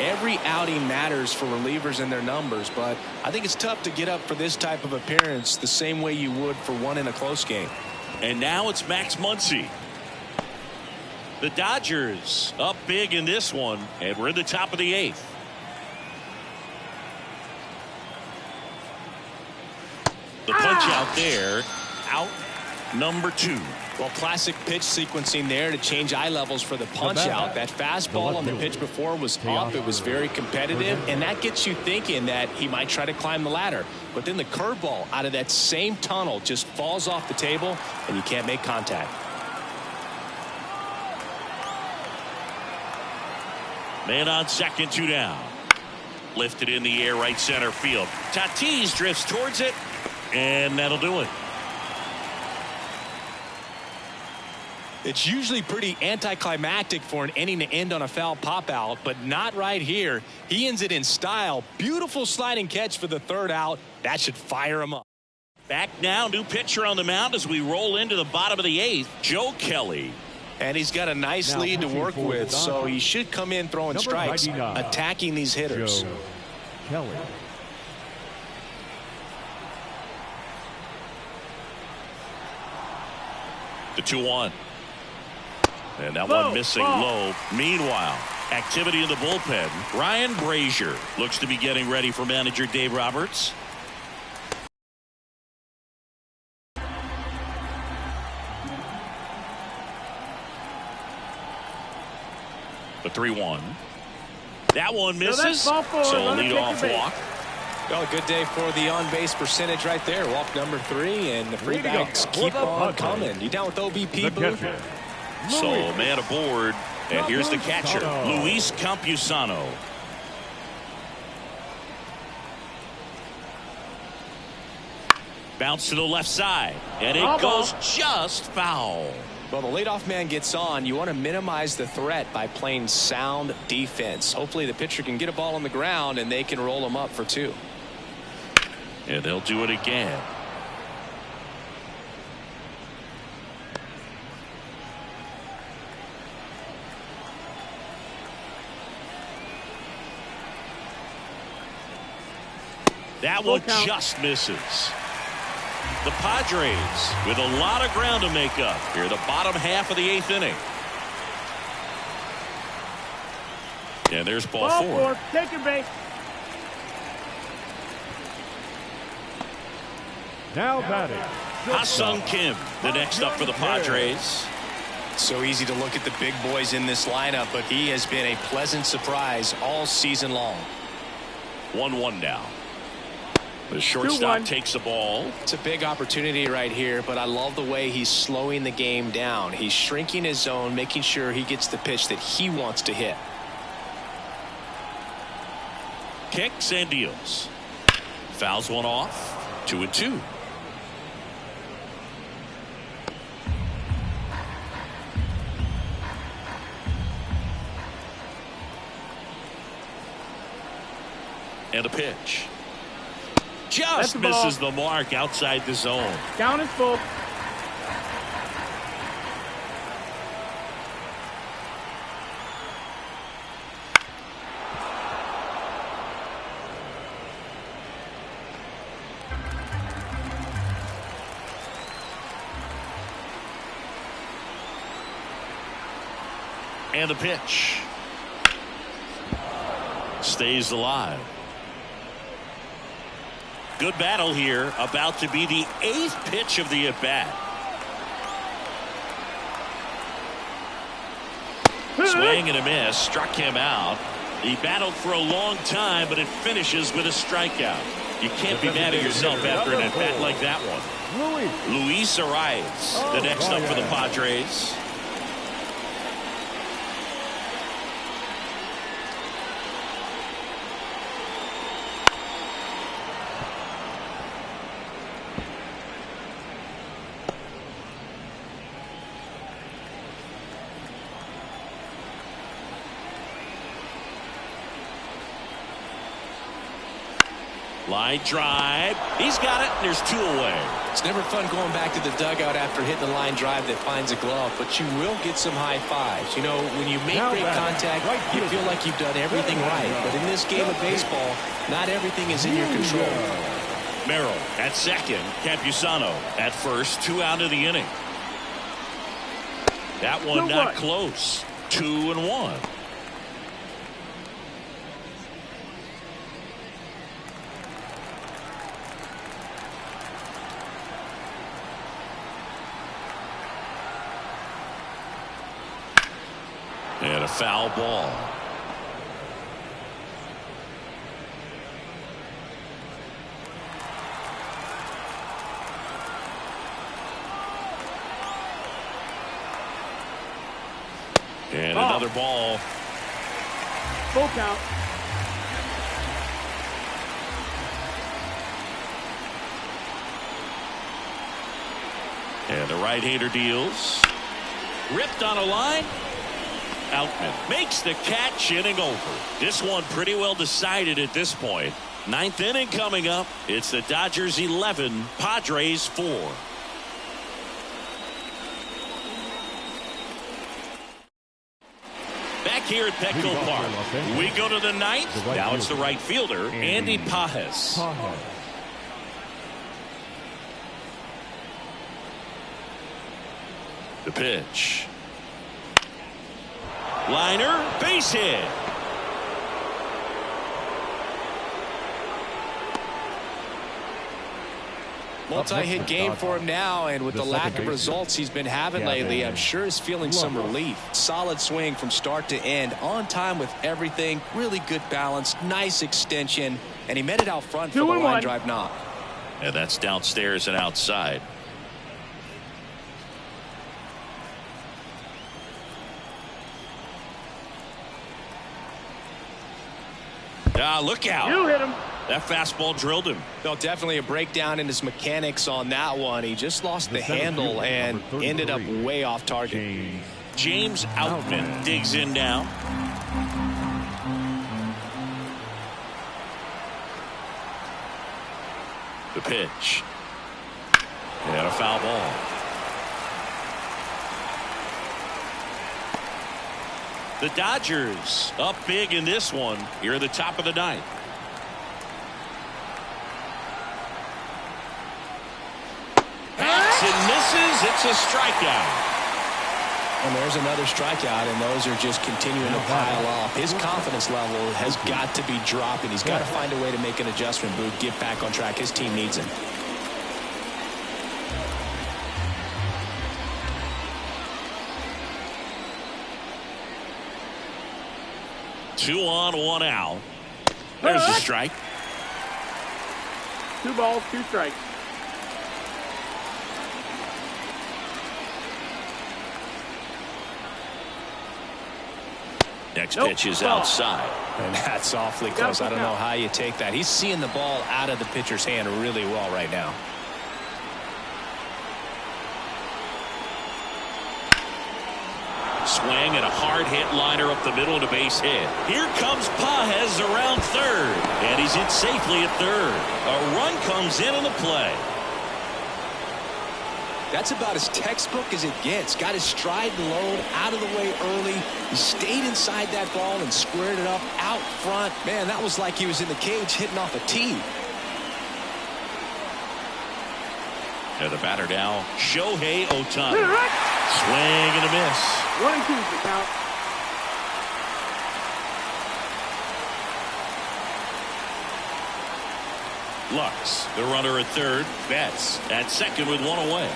Every outing matters for relievers and their numbers, but I think it's tough to get up for this type of appearance the same way you would for one in a close game. And now it's Max Muncy. The Dodgers up big in this one, and we're in the top of the 8th. The punch out there, out number 2. Well, classic pitch sequencing there to change eye levels for the punch out. That fastball on the pitch before was up. It was very competitive, and that gets you thinking that he might try to climb the ladder. But then the curveball out of that same tunnel just falls off the table, and you can't make contact. Man on second, 2 down. Lifted in the air, right center field. Tatis drifts towards it, and that'll do it. It's usually pretty anticlimactic for an inning to end on a foul pop out, but not right here. He ends it in style. Beautiful sliding catch for the 3rd out. That should fire him up. Back now, new pitcher on the mound as we roll into the bottom of the 8th, Joe Kelly. And he's got a nice lead to work with, so he should come in throwing strikes, attacking these hitters. Joe Kelly. The 2-1. And that one missing low. Meanwhile, Activity in the bullpen. Ryan Brazier looks to be getting ready for manager Dave Roberts. The 3-1. That one misses. So a leadoff walk. Well, a good day for the on-base percentage right there. Walk number 3, and the free bags keep on coming. You down with OBP, Boo? So man aboard, and here's the catcher, Luis Campusano. Bounce to the left side, and it goes just foul. Well, the leadoff man gets on. You want to minimize the threat by playing sound defense. Hopefully the pitcher can get a ball on the ground, and they can roll him up for 2. And they'll do it again. That one just misses. The Padres with a lot of ground to make up here, the bottom half of the 8th inning. And there's ball 4. Take your base. Now batting, Ha-Sung Kim, the next up for the Padres. So easy to look at the big boys in this lineup, but he has been a pleasant surprise all season long. 1-1 now. The shortstop takes the ball. It's a big opportunity right here, but I love the way he's slowing the game down. He's shrinking his zone, making sure he gets the pitch that he wants to hit. Kicks and deals. Fouls one off. 2-2. And a pitch. Just misses the mark outside the zone. Down is full. And a pitch. Stays alive. Good battle here. About to be the 8th pitch of the at-bat. Swing and a miss. Struck him out. He battled for a long time, but it finishes with a strikeout. You can't be mad at yourself after an at-bat like that one. Luis Arias, the next up for the Padres. Line drive. He's got it, and there's 2 away. It's never fun going back to the dugout after hitting a line drive that finds a glove, but you will get some high fives. You know, when you make great contact, you feel like you've done everything right. But in this game of baseball, not everything is in your control. Merrill at second. Campusano at first. 2 out of the inning. That one not close. 2-1. And a foul ball. And another ball. Full count. And the right-hander deals. Ripped on a line. Outman makes the catch, inning over. This one pretty well decided at this point. 9th inning coming up. It's the Dodgers 11, Padres 4. Back here at Petco Park, we go to the 9th. Now it's the right fielder, Andy Pages. The pitch. Liner, base hit. Multi-hit game for him now, and with the lack of results he's been having lately, I'm sure he's feeling some relief. Solid swing from start to end, on time with everything, really good balance, nice extension, and he met it out front for the line drive knock. And that's downstairs and outside. Look out. You hit him. That fastball drilled him. No, definitely a breakdown in his mechanics on that one. He just lost the handle and ended up way off target. James Outman digs in now. The pitch. And a foul ball. The Dodgers up big in this one here at the top of the ninth. And misses. It's a strikeout. And there's another strikeout, and those are just continuing to pile up. His confidence level has got to be dropping. He's got to find a way to make an adjustment, Boog, get back on track. His team needs him. Two on, one out. There's a strike. 2 balls, 2 strikes. Next pitch is outside. And that's awfully close. I don't know how you take that. He's seeing the ball out of the pitcher's hand really well right now. Swing and a hard hit liner up the middle and a base hit. Here comes Pages around third. And he's in safely at third. A run comes in on the play. That's about as textbook as it gets. Got his stride and load out of the way early. He stayed inside that ball and squared it up out front. Man, that was like he was in the cage hitting off a tee. And the batter now, Shohei Ohtani. Swing and a miss. 1-2 is the count. Lux, the runner at third. Betts at second with one away.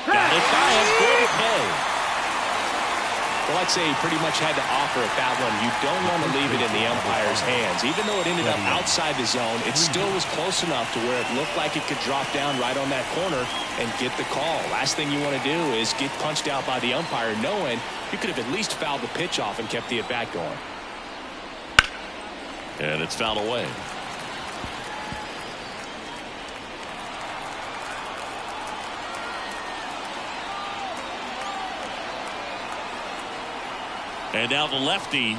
Got it by him. Good play. Well, I'd say he pretty much had to offer at that one. You don't want to leave it in the umpire's hands. Even though it ended up outside the zone, it still was close enough to where it looked like it could drop down right on that corner and get the call. Last thing you want to do is get punched out by the umpire knowing you could have at least fouled the pitch off and kept the at-bat going. And it's fouled away. And now the lefty.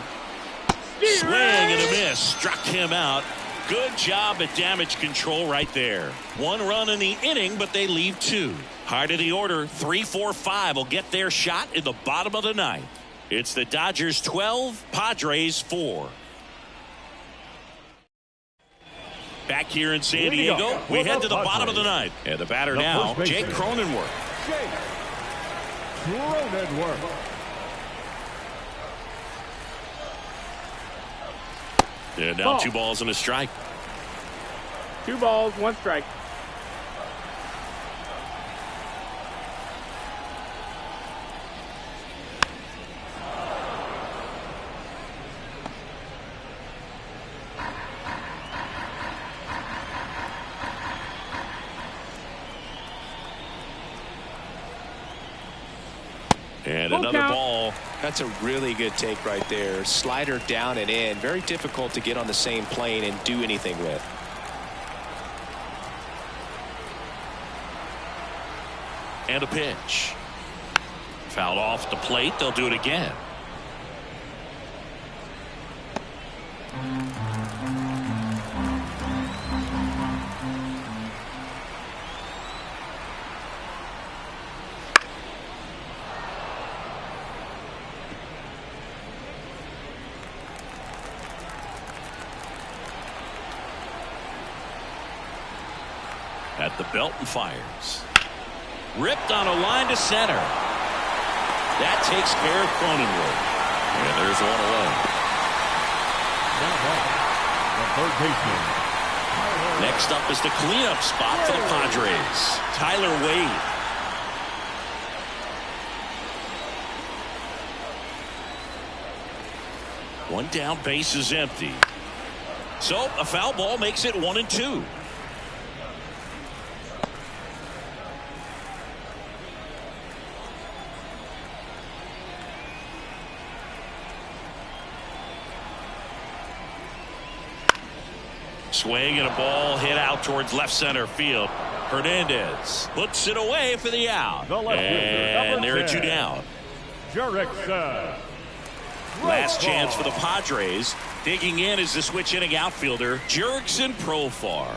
Swing and a miss. Struck him out. Good job at damage control right there. 1 run in the inning, but they leave 2. Heart of the order, 3, 4, 5 will get their shot in the bottom of the ninth. It's the Dodgers 12, Padres 4. Back here in San Diego, we head to the bottom of the ninth. And the batter now, Jake Cronenworth. And now 2 balls and a strike. 2 balls, 1 strike. And another ball. That's a really good take right there. Slider down and in. Very difficult to get on the same plane and do anything with. And a pitch. Fouled off the plate. They'll do it again. At the belt and fires. Ripped on a line to center. That takes care of Cronenworth. And there's one away. The third baseman. Next up is the cleanup spot for the Padres. Tyler Wade. One down, base is empty. So a foul ball makes it 1-2. Swing and a ball hit out towards left center field. Hernandez puts it away for the out. And there are 2 down. Last chance for the Padres. Digging in is the switch hitting outfielder Jurickson Profar.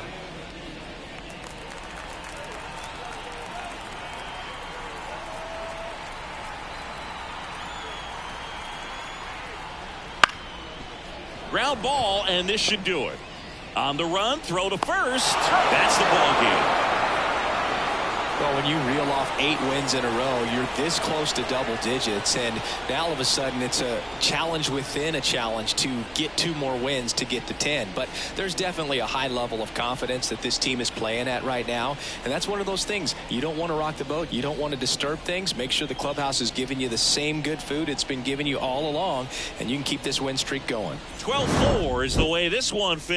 Ground ball, and this should do it. On the run, throw to first. That's the ball game. Well, when you reel off 8 wins in a row, you're this close to double digits, and now all of a sudden it's a challenge within a challenge to get 2 more wins to get to 10. But there's definitely a high level of confidence that this team is playing at right now, and that's one of those things. You don't want to rock the boat. You don't want to disturb things. Make sure the clubhouse is giving you the same good food it's been giving you all along, and you can keep this win streak going. 12-4 is the way this one finished.